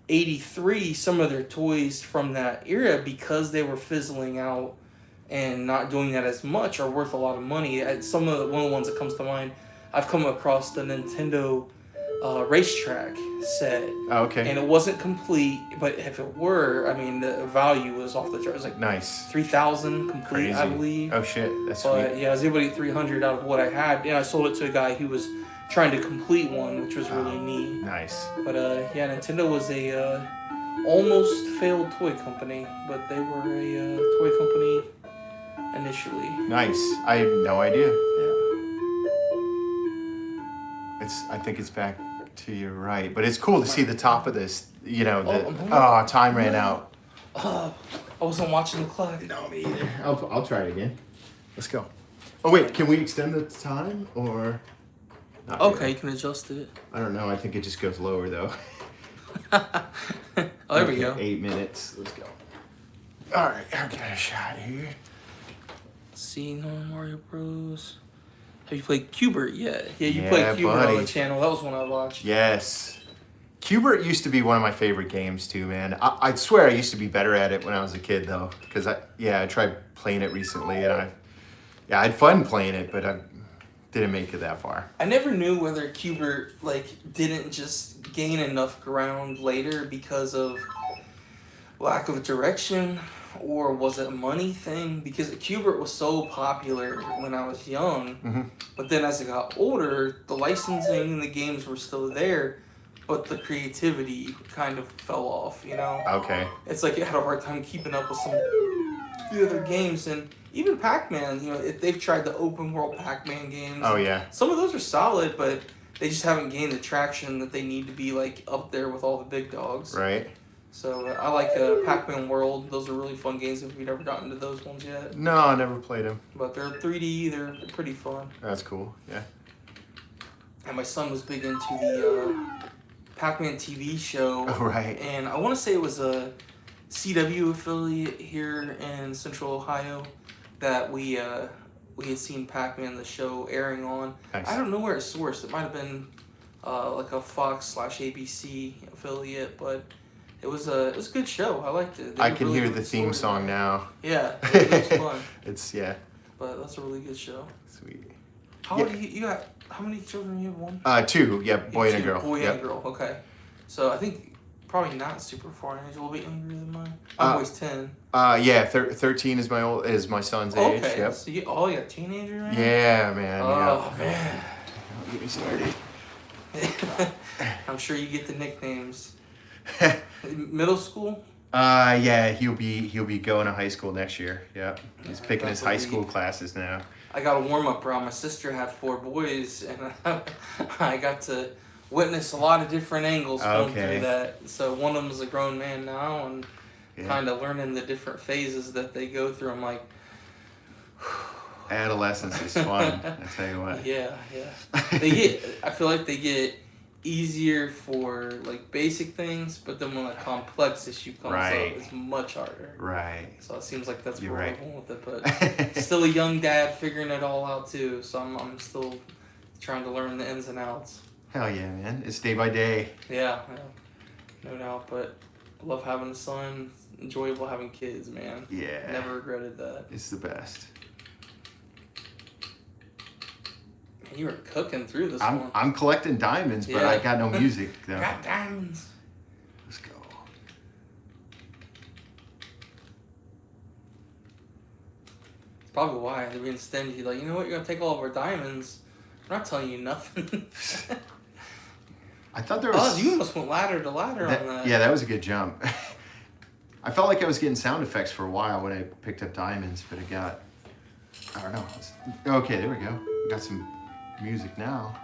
'83, some of their toys from that era, because they were fizzling out and not doing that as much, are worth a lot of money. One of the ones that comes to mind, I've come across the Nintendo racetrack set. Oh, okay. And it wasn't complete, but if it were, I mean, the value was off the chart. It was like Nice. 3,000 complete, Crazy. I believe. Oh shit, that's But sweet. yeah, I was able to get 300 out of what I had. And I sold it to a guy who was trying to complete one, which was really neat. Nice. But yeah, Nintendo was a almost failed toy company, but they were a toy company initially. Nice. I had no idea. Yeah. I think it's back to your right, but it's cool to see the top of this. Oh, Time ran out. I wasn't watching the clock. No, me either. I'll try it again. Let's go. Oh wait, can we extend the time or? Not Okay, really? you can adjust it. I don't know. I think it just goes lower though. Oh, there we go. 8 minutes. Let's go. All right, I'll give it a shot here. Let's see, no Mario Bros. Have you played Q*bert yet? Yeah, you Yeah, played Q*bert on the buddy. channel. That was one I watched. Yes. Q*bert used to be one of my favorite games too, man. I swear I used to be better at it when I was a kid though, because I tried playing it recently and I had fun playing it, but I didn't make it that far. I never knew whether Q*bert didn't just gain enough ground later because of lack of direction, or was it a money thing? Because Q*bert was so popular when I was young, but then as I got older, the licensing and the games were still there, but the creativity kind of fell off, Okay. It's like it had a hard time keeping up with some of the other games, and even Pac-Man, they've tried the open world Pac-Man games. Oh yeah. Some of those are solid, but they just haven't gained the traction that they need to be up there with all the big dogs. Right. So I like Pac-Man World. Those are really fun games if you've never gotten to those ones yet. No, I never played them. But they're 3D, they're pretty fun. That's cool. Yeah. And my son was big into the Pac-Man TV show. Oh, right. And I want to say it was a CW affiliate here in Central Ohio that we we had seen Pac-Man the show airing on. Nice. I don't know where it's sourced. It might have been like a Fox/ABC affiliate, but it was a good show. I liked it. I can hear the theme song now. Yeah, it was fun. It's yeah. But that's a really good show. Sweet. How old are you got? How many children do you have? One. 2. Yeah, boy and a girl. Boy and a girl. Okay. So I think probably not super far in age. A little bit younger than mine. I'm always 10. Yeah, 13 is my son's age. Okay. Yep. So you got a teenager, man. Yeah, man. Oh yeah. man. Don't get me started. I'm sure you get the nicknames. Middle school? Yeah, he'll be going to high school next year. Yeah, he's picking his high school classes now. I got a warm up round. My sister had 4 boys, and I got to witness a lot of different angles going through that. So one of them is a grown man now, and kind of learning the different phases that they go through. I'm like, adolescence is fun. I tell you what. Yeah. I feel like they get easier for like basic things, but then when a complex issue comes up, it's much harder. Right. So it seems like that's You're where right. we're going with it. But still a young dad figuring it all out too. So I'm still trying to learn the ins and outs. Hell yeah, man! It's day by day. Yeah, no doubt. But I love having a son. It's enjoyable having kids, man. Yeah. Never regretted that. It's the best. You were cooking through this one. I'm collecting diamonds, but I got no music though. Got diamonds. Let's go. It's probably why they're being stingy. Like, you know what? You're gonna take all of our diamonds. I'm not telling you nothing. I thought there was. Oh, you almost went ladder to ladder on that. Yeah, that was a good jump. I felt like I was getting sound effects for a while when I picked up diamonds, but I don't know. Okay, there we go. We got some music now.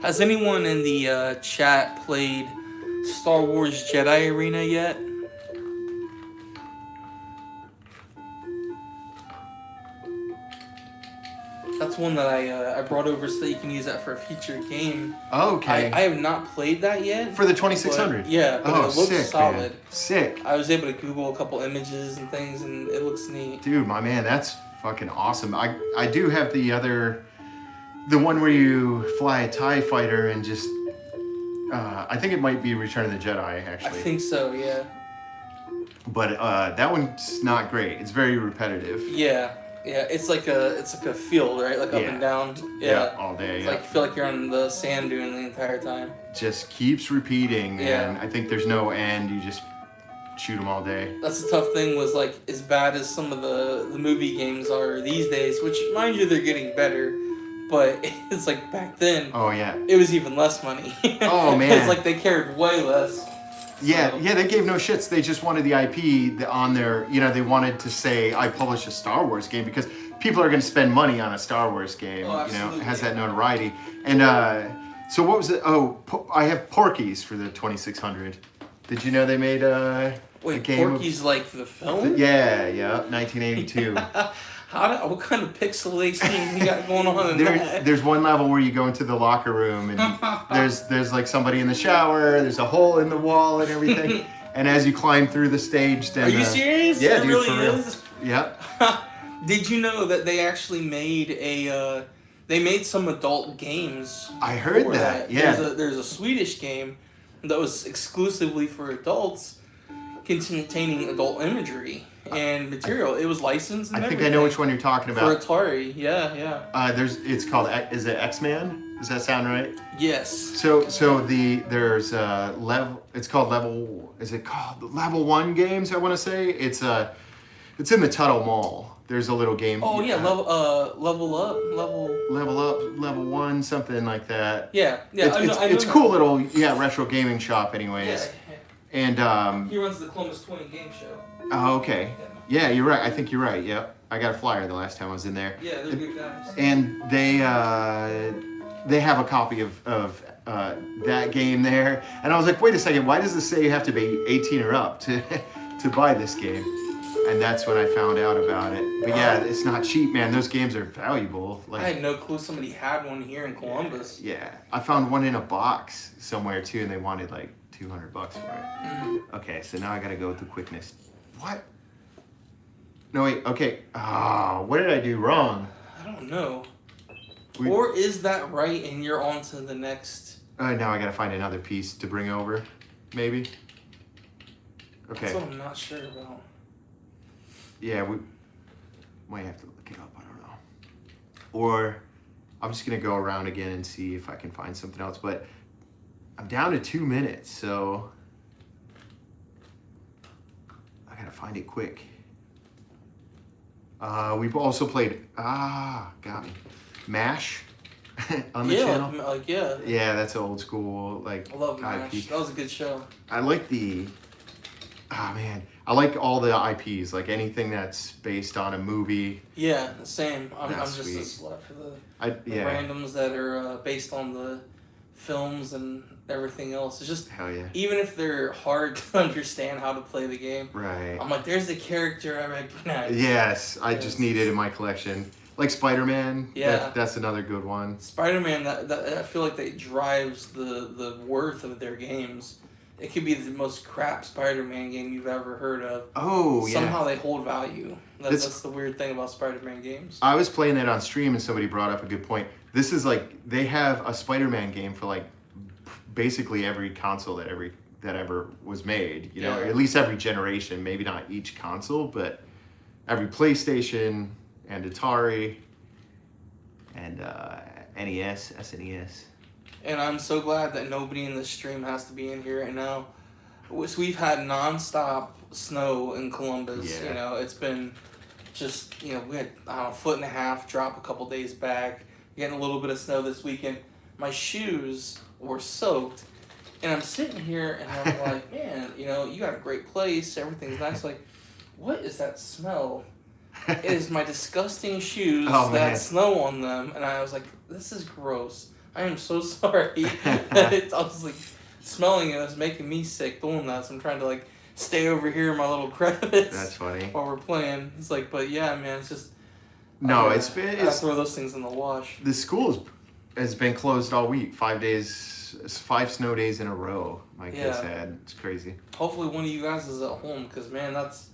Has anyone in the chat played Star Wars Jedi Arena yet? That's one that I brought over so that you can use that for a future game. Okay. I have not played that yet. For the 2600? Yeah, but it looks sick, solid. Man. Sick. I was able to Google a couple images and things, and it looks neat. Dude, my man, that's fucking awesome. I do have the one where you fly a TIE fighter and just, I think it might be Return of the Jedi, actually. I think so, yeah. But that one's not great. It's very repetitive. Yeah, it's like a field, right? Like up and down. Yeah, all day. It's like you feel like you're on the sand dune the entire time. Just keeps repeating, and I think there's no end. You just shoot them all day. That's the tough thing, was like as bad as some of the movie games are these days, which mind you they're getting better, but it's like back then. Oh yeah. It was even less money. Oh man. It's like they cared way less. Yeah, they gave no shits. They just wanted the IP on their, they wanted to say, I published a Star Wars game, because people are going to spend money on a Star Wars game, it has that notoriety. And so what was it? Oh, I have Porky's for the 2600. Did you know they made a game? Porky's like the film? Yeah, 1982. What kind of pixelation you got going on in that? There's one level where you go into the locker room and there's like somebody in the shower, there's a hole in the wall and everything. And as you climb through the stage, then... Are you serious? Yeah, it dude, really for real. is? Yep. Did you know that they actually made they made some adult games? I heard that. Yeah. There's a Swedish game that was exclusively for adults, containing adult imagery and material. It was licensed and I think I know which one you're talking about. For Atari, yeah. It's called, is it X-Man? Does that sound right? Yes. So there's level, it's called level, is it called Level 1 games, I want to say? It's in the Tuttle Mall. There's a little game. Oh yeah, level up, level 1, something like that. Yeah. It's cool little retro gaming shop anyways. Yeah. And he runs the Columbus 20 game show. Oh, okay. Yeah, you're right. I think you're right. Yep. I got a flyer the last time I was in there. Yeah, they're good guys. And they have a copy of that game there. And I was like, wait a second, why does this say you have to be 18 or up to buy this game? And that's when I found out about it. But yeah, it's not cheap, man. Those games are valuable. Like, I had no clue somebody had one here in Columbus. Yeah. I found one in a box somewhere too, and they wanted like $200 for it. Mm-hmm. Okay, so now I gotta go with the quickness. What? No, wait, okay. What did I do wrong? I don't know. We, or is that right and you're on to the next... now I gotta find another piece to bring over, maybe. Okay. That's what I'm not sure about. Yeah, we might have to look it up. I don't know. Or I'm just gonna go around again and see if I can find something else. But I'm down to 2 minutes, so I gotta find it quick. We've also played got me, MASH on the channel. Yeah, that's old school. Like, I love MASH. That was a good show. I like I like all the IPs, like anything that's based on a movie. Yeah, same. I'm just sweet. a slut for the Yeah. randoms that are based on the films and everything else. It's just, Hell yeah. even if they're hard to understand how to play the game, Right. I'm like, there's the character I recognize. Yes, I just need it in my collection. Like Spider-Man. Yeah. That's another good one. Spider-Man, that I feel like that drives the worth of their games. It could be the most crap Spider-Man game you've ever heard of. Oh, yeah. Somehow they hold value. That's the weird thing about Spider-Man games. I was playing that on stream and somebody brought up a good point. This is like, they have a Spider-Man game for like basically every console that ever was made. You know, Yeah. at least every generation. Maybe not each console, but every PlayStation and Atari and NES, SNES. And I'm so glad that nobody in this stream has to be in here right now. So we've had non-stop snow in Columbus. Yeah. You know, it's been just, we had, I don't know, 1.5 foot drop a couple days back. Getting a little bit of snow this weekend. My shoes were soaked. And I'm sitting here and I'm like, man, you got a great place. Everything's nice. Like, what is that smell? It is my disgusting shoes that had snow on them. And I was like, this is gross. I am so sorry. I was like, smelling it was making me sick doing that. So I'm trying to like stay over here in my little crevice. That's funny. While we're playing. It's like, but yeah, man, it's just... No, I throw those things in the wash. The school has been closed all week. 5 snow days in a row. My kids had. It's crazy. Hopefully one of you guys is at home, because, man, that's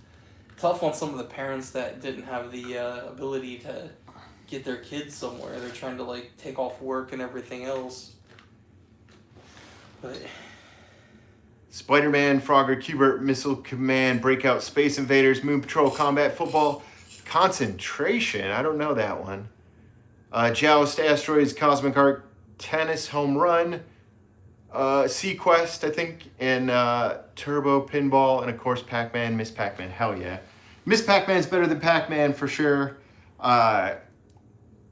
tough on some of the parents that didn't have the ability to get their kids somewhere. They're trying to, like, take off work and everything else. But... Spider-Man, Frogger, Cubert, Missile Command, Breakout, Space Invaders, Moon Patrol, Combat, Football, Concentration. I don't know that one. Joust, Asteroids, Cosmic Arc, Tennis, Home Run, Sequest, I think, and Turbo, Pinball, and of course Pac-Man, Miss Pac-Man. Hell yeah. Miss Pac-Man's better than Pac-Man for sure.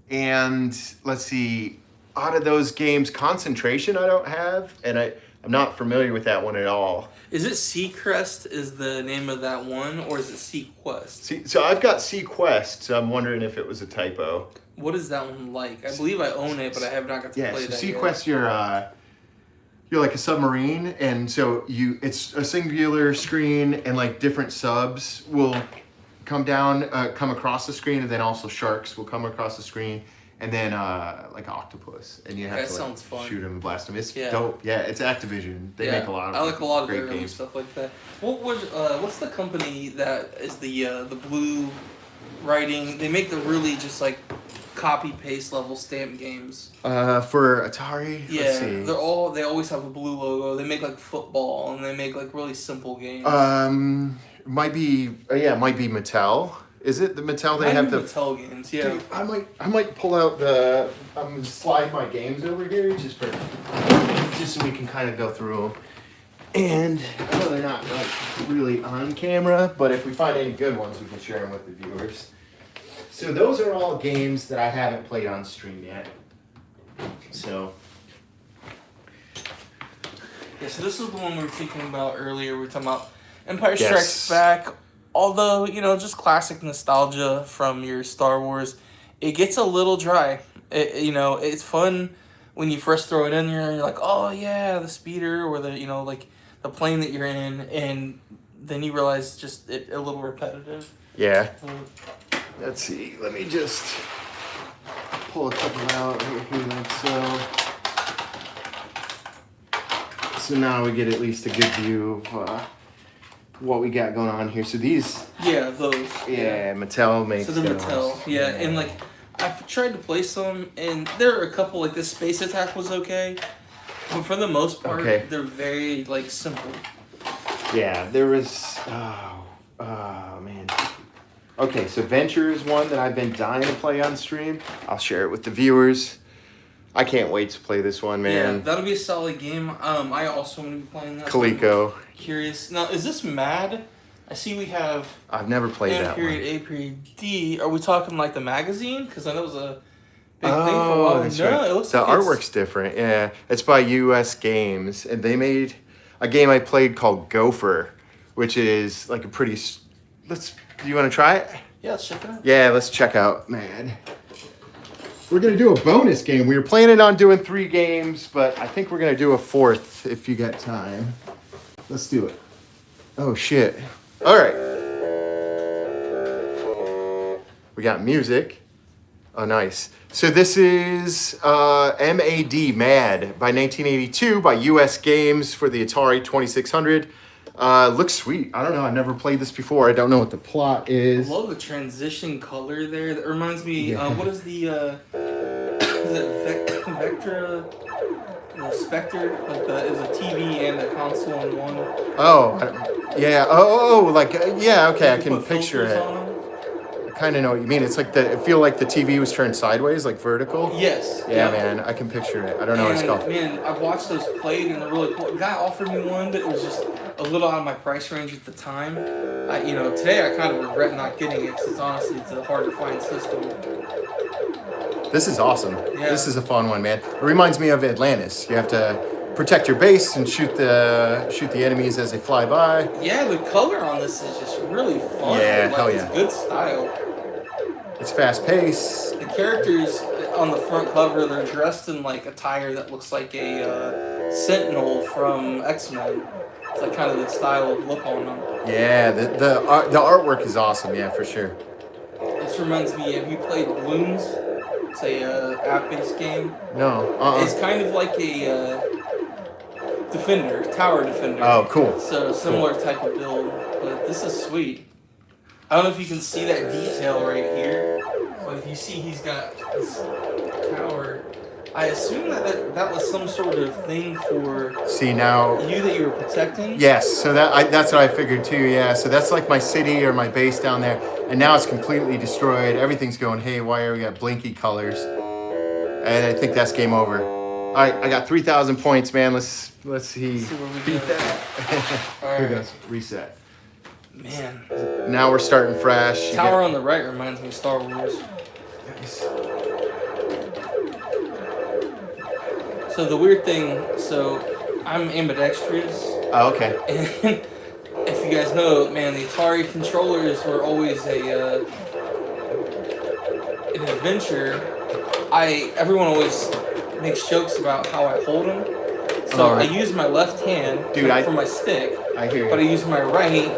And let's see, out of those games, Concentration I don't have, and I'm not familiar with that one at all. Is it Seacrest is the name of that one, or is it Sequest? So I've got Sequest, so I'm wondering if it was a typo. What is that one like? I believe I own it, but I have not got to play that yet. Sequest, you're like a submarine, and so it's a singular screen, and like different subs will come across the screen, and then also sharks will come across the screen, and then like octopus, and you have to like shoot them and blast them. It's dope. Yeah, it's Activision. They make a lot of great games. Stuff like that. What's the company that is the blue writing? They make the really just like copy paste level stamp games. For Atari. Yeah, let's see. they always have a blue logo. They make like football, and they make like really simple games. Might be Mattel. Is it the Mattel? They have the Mattel games. Yeah. Dude, I might pull out I'm gonna slide my games over here just so we can kind of go through them. And I know they're not like really on camera, but if we find any good ones, we can share them with the viewers. So those are all games that I haven't played on stream yet. So. Yeah, so this is the one we were thinking about earlier. We were talking about Empire Strikes Back. Although, just classic nostalgia from your Star Wars, it gets a little dry. It's fun when you first throw it in there and you're like, oh yeah, the speeder or the, like the plane that you're in, and then you realize just a little repetitive. Yeah. Let's see. Let me just pull a couple out right here like so. So now we get at least a good view of what we got going on here. So these... Yeah, those. Yeah, Mattel makes So they're those. Mattel. Yeah, and like, tried to play some, and there are a couple, like this Space Attack was okay, but for the most part, they're very like simple. Yeah, there was. Oh man. Okay, so Venture is one that I've been dying to play on stream. I'll share it with the viewers. I can't wait to play this one, man. Yeah, that'll be a solid game. I also want to be playing that. Coleco. So curious. Now, is this M.A.D? I see we have. I've never played that one. A period D. Are we talking like the magazine? Because I know it was a big thing for a while. That's no, right. It looks the like artwork's different. Yeah, it's by US Games, and they made a game I played called Gopher, which is like a pretty. Do you want to try it? Yeah, let's check it out. Yeah, let's check out M.A.D. We're going to do a bonus game. We were planning on doing 3 games, but I think we're going to do a 4th if you got time. Let's do it. Oh, shit. All right. We got music. Oh, nice. So this is M.A.D. M.A.D. by 1982 by US Games for the Atari 2600. Looks sweet. I don't know. I've never played this before. I don't know what the plot is. I love the transition color there. That reminds me. What is the? Is it Vectra? The Spectre? Like is a TV and a console in one. Oh, yeah. Yeah. Okay, I can picture it. I kind of know what you mean. It's like I feel like the TV was turned sideways, like vertical. Yes. Yeah, man. I can picture it. I don't know what it's called. Man, I've watched those played and they're really cool. A guy offered me one, but it was just a little out of my price range at the time. Today I kind of regret not getting it because it's a hard to find system. This is awesome. Yeah. This is a fun one, man. It reminds me of Atlantis. You have to protect your base and shoot the enemies as they fly by. Yeah, the color on this is just really fun. Yeah, hell yeah. It's good style. It's fast paced. The characters on the front cover, they're dressed in like attire that looks like a Sentinel from X-Men. It's like kind of the style of look on them. Yeah, the artwork is awesome. Yeah, for sure. This reminds me. Have you played Bloons? It's a app-based game. No. It's kind of like a tower defender. Oh, cool. So similar type of build, but this is sweet. I don't know if you can see that detail right here, but if you see he's got this tower, I assume that was some sort of thing for you that you were protecting. Yes, so that's what I figured too. Yeah, so that's like my city or my base down there, and now it's completely destroyed. Everything's going haywire. We got blinky colors, and I think that's game over. All right, I got 3,000 points, man. Let's see. Beat that. All right. Here goes. Reset. Man. Now we're starting fresh. Tower on the right reminds me of Star Wars. Nice. So the weird thing, I'm ambidextrous. Oh, okay. And if you guys know, man, the Atari controllers were always an adventure. Everyone always makes jokes about how I hold them. So I use my left hand for my stick. I hear you. But I use my right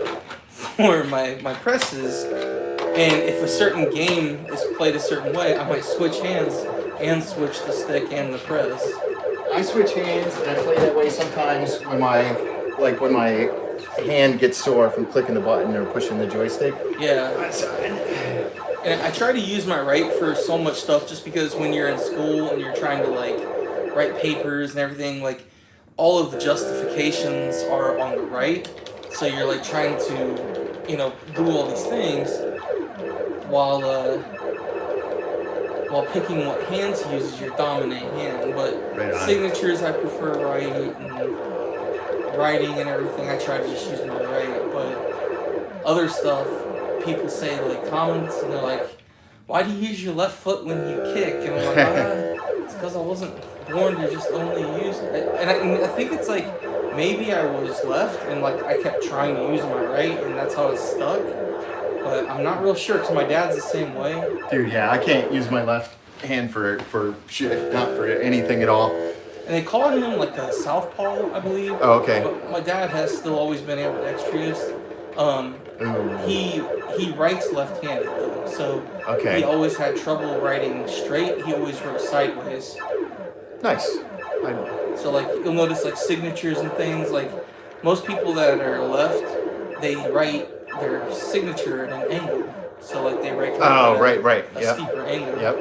for my presses. And if a certain game is played a certain way, I might switch hands and switch the stick and the press. I switch hands and I play that way sometimes when my hand gets sore from clicking the button or pushing the joystick. Yeah. And I try to use my right for so much stuff just because when you're in school and you're trying to write papers and everything, all of the justifications are on the right. So you're trying to, do all these things while picking what hand to use as your dominant hand. But signatures I prefer right, and writing and everything I try to just use my right. But other stuff, people say comments and they're like, why do you use your left foot when you kick? And I'm like, it's because I wasn't born to just only use it. And I think it's maybe I was left and I kept trying to use my right and that's how it stuck. But I'm not real sure because my dad's the same way. Dude, yeah, I can't use my left hand for shit, not for anything at all. And they call him a southpaw, I believe. Oh, okay. But my dad has still always been ambidextrous. He writes left-handed though, so he always had trouble writing straight. He always wrote sideways. Nice. So you'll notice signatures and things. Most people that are left, they write their signature at an angle. So they write right. a steeper angle. Yep.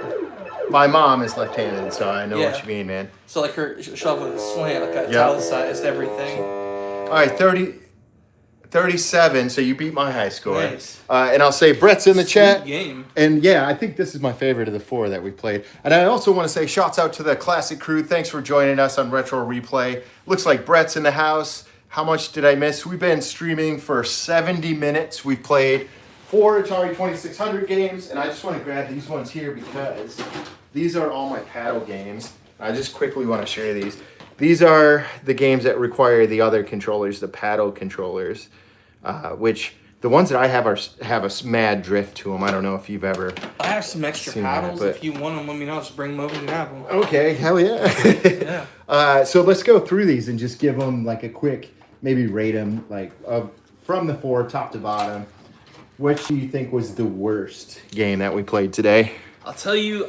My mom is left-handed, so I know Yeah. what you mean, man. So like her shovel with a slant, like Yeah. italicized everything. All right, 37, so you beat my high score. Nice. And I'll say Brett's in the Sweet chat. game. And yeah, I think this is my favorite of the 4 that we played. And I also want to say shouts out to the Classic crew. Thanks for joining us on Retro Replay. Looks like Brett's in the house. How much did I miss? We've been streaming for 70 minutes. We've played 4 Atari 2600 games. And I just want to grab these ones here because these are all my paddle games. I just quickly want to share these. These are the games that require the other controllers, the paddle controllers. Which the ones that I have have a mad drift to them. I don't know if you've ever. I have some extra paddles. If you want them, let me know. Just bring them over and have them. Okay, hell yeah. Yeah. So let's go through these and just give them like a quick, maybe rate them like from the 4 top to bottom. Which do you think was the worst game that we played today? I'll tell you,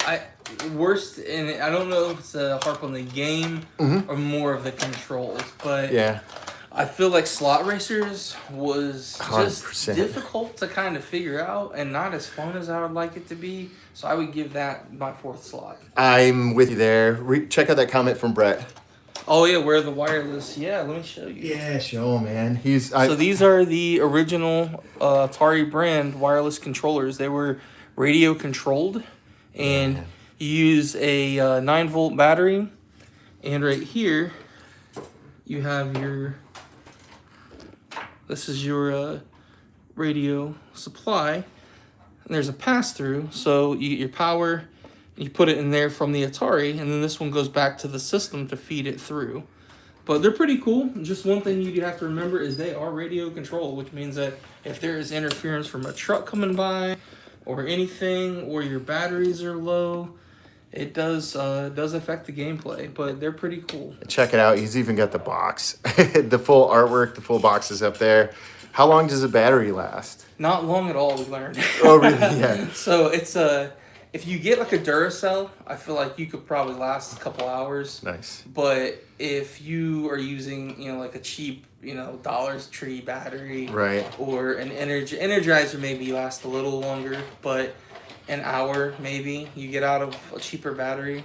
worst, and I don't know if it's a harp on the game or more of the controls, but Yeah. I feel like Slot Racers was 100%. just difficult to kind of figure out and not as fun as I would like it to be. So I would give that my 4th slot. I'm with you there. Check out that comment from Brett. Oh yeah, where the wireless? Yeah, let me show you. Yeah, show man. So these are the original Atari brand wireless controllers. They were radio controlled, and you use a 9-volt battery. And right here, you have your. This is your radio supply, and there's a pass-through. So you get your power, you put it in there from the Atari, and then this one goes back to the system to feed it through. But they're pretty cool. Just one thing you have to remember is they are radio controlled, which means that if there is interference from a truck coming by or anything, or your batteries are low, it does affect the gameplay, but they're pretty cool. Check it out. He's even got the box. The full artwork, the full box is up there. How long does a battery last? Not long at all, we learned. Oh, really? Yeah. So it's if you get like a Duracell, I feel like you could probably last a couple hours. Nice. But if you are using, like a cheap, Dollar Tree battery, Right. or an Energizer, maybe last a little longer, but an hour maybe you get out of a cheaper battery,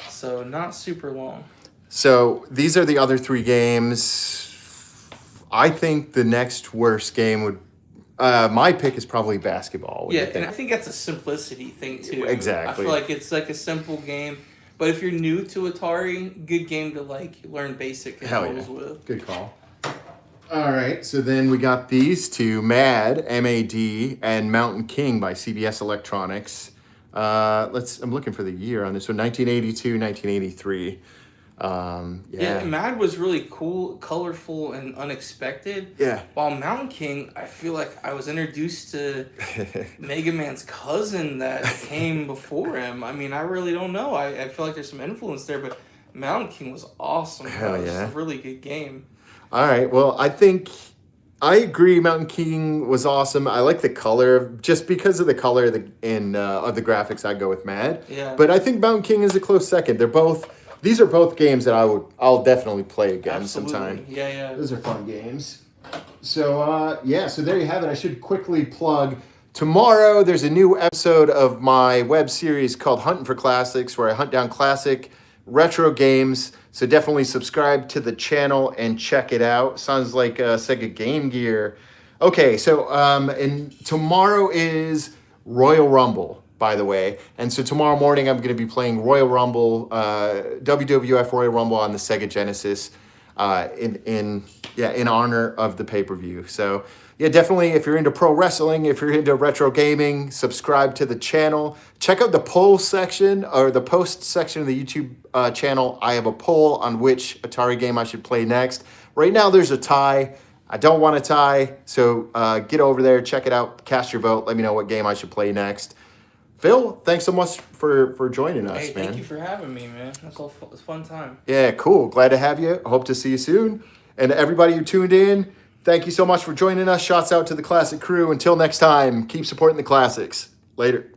so not super long. So these are the other 3 games. I think the next worst game would. My pick is probably basketball. Yeah, and I think that's a simplicity thing too. Exactly. I feel like it's like a simple game, but if you're new to Atari, good game to learn basic controls with. Good call. All right, so then we got these 2, M.A.D, M.A.D, and Mountain King by CBS Electronics. I'm looking for the year on this one, 1982, 1983. Yeah, M.A.D was really cool, colorful, and unexpected. Yeah. While Mountain King, I feel like I was introduced to Mega Man's cousin that came before him. I mean, I really don't know. I feel like there's some influence there, but Mountain King was awesome. Hell It was yeah. a really good game. All right, well, I think I agree. Mountain King was awesome. I like the color, just because of the color of the graphics. I'd go with M.A.D. Yeah. But I think Mountain King is a close second. These are both games that I'll definitely play again sometime. Yeah. Those are fun games. So so there you have it. I should quickly plug. Tomorrow there's a new episode of my web series called Hunting for Classics, where I hunt down classic retro games. So definitely subscribe to the channel and check it out. Sounds like Sega Game Gear. Okay, so and tomorrow is Royal Rumble, by the way. And so tomorrow morning I'm going to be playing Royal Rumble, WWF Royal Rumble on the Sega Genesis in honor of the pay-per-view. So yeah, definitely if you're into pro wrestling, if you're into retro gaming, subscribe to the channel. Check out the poll section or the post section of the YouTube channel. I have a poll on which Atari game I should play next. Right now there's a tie. I don't want a tie, so get over there, check it out, cast your vote, let me know what game I should play next. Phil, thanks so much for joining us, man. Thank you for having me, man. It's a fun time. Yeah, cool. Glad to have you. Hope to see you soon. And everybody who tuned in, thank you so much for joining us. Shouts out to the Classic crew. Until next time, keep supporting the classics. Later.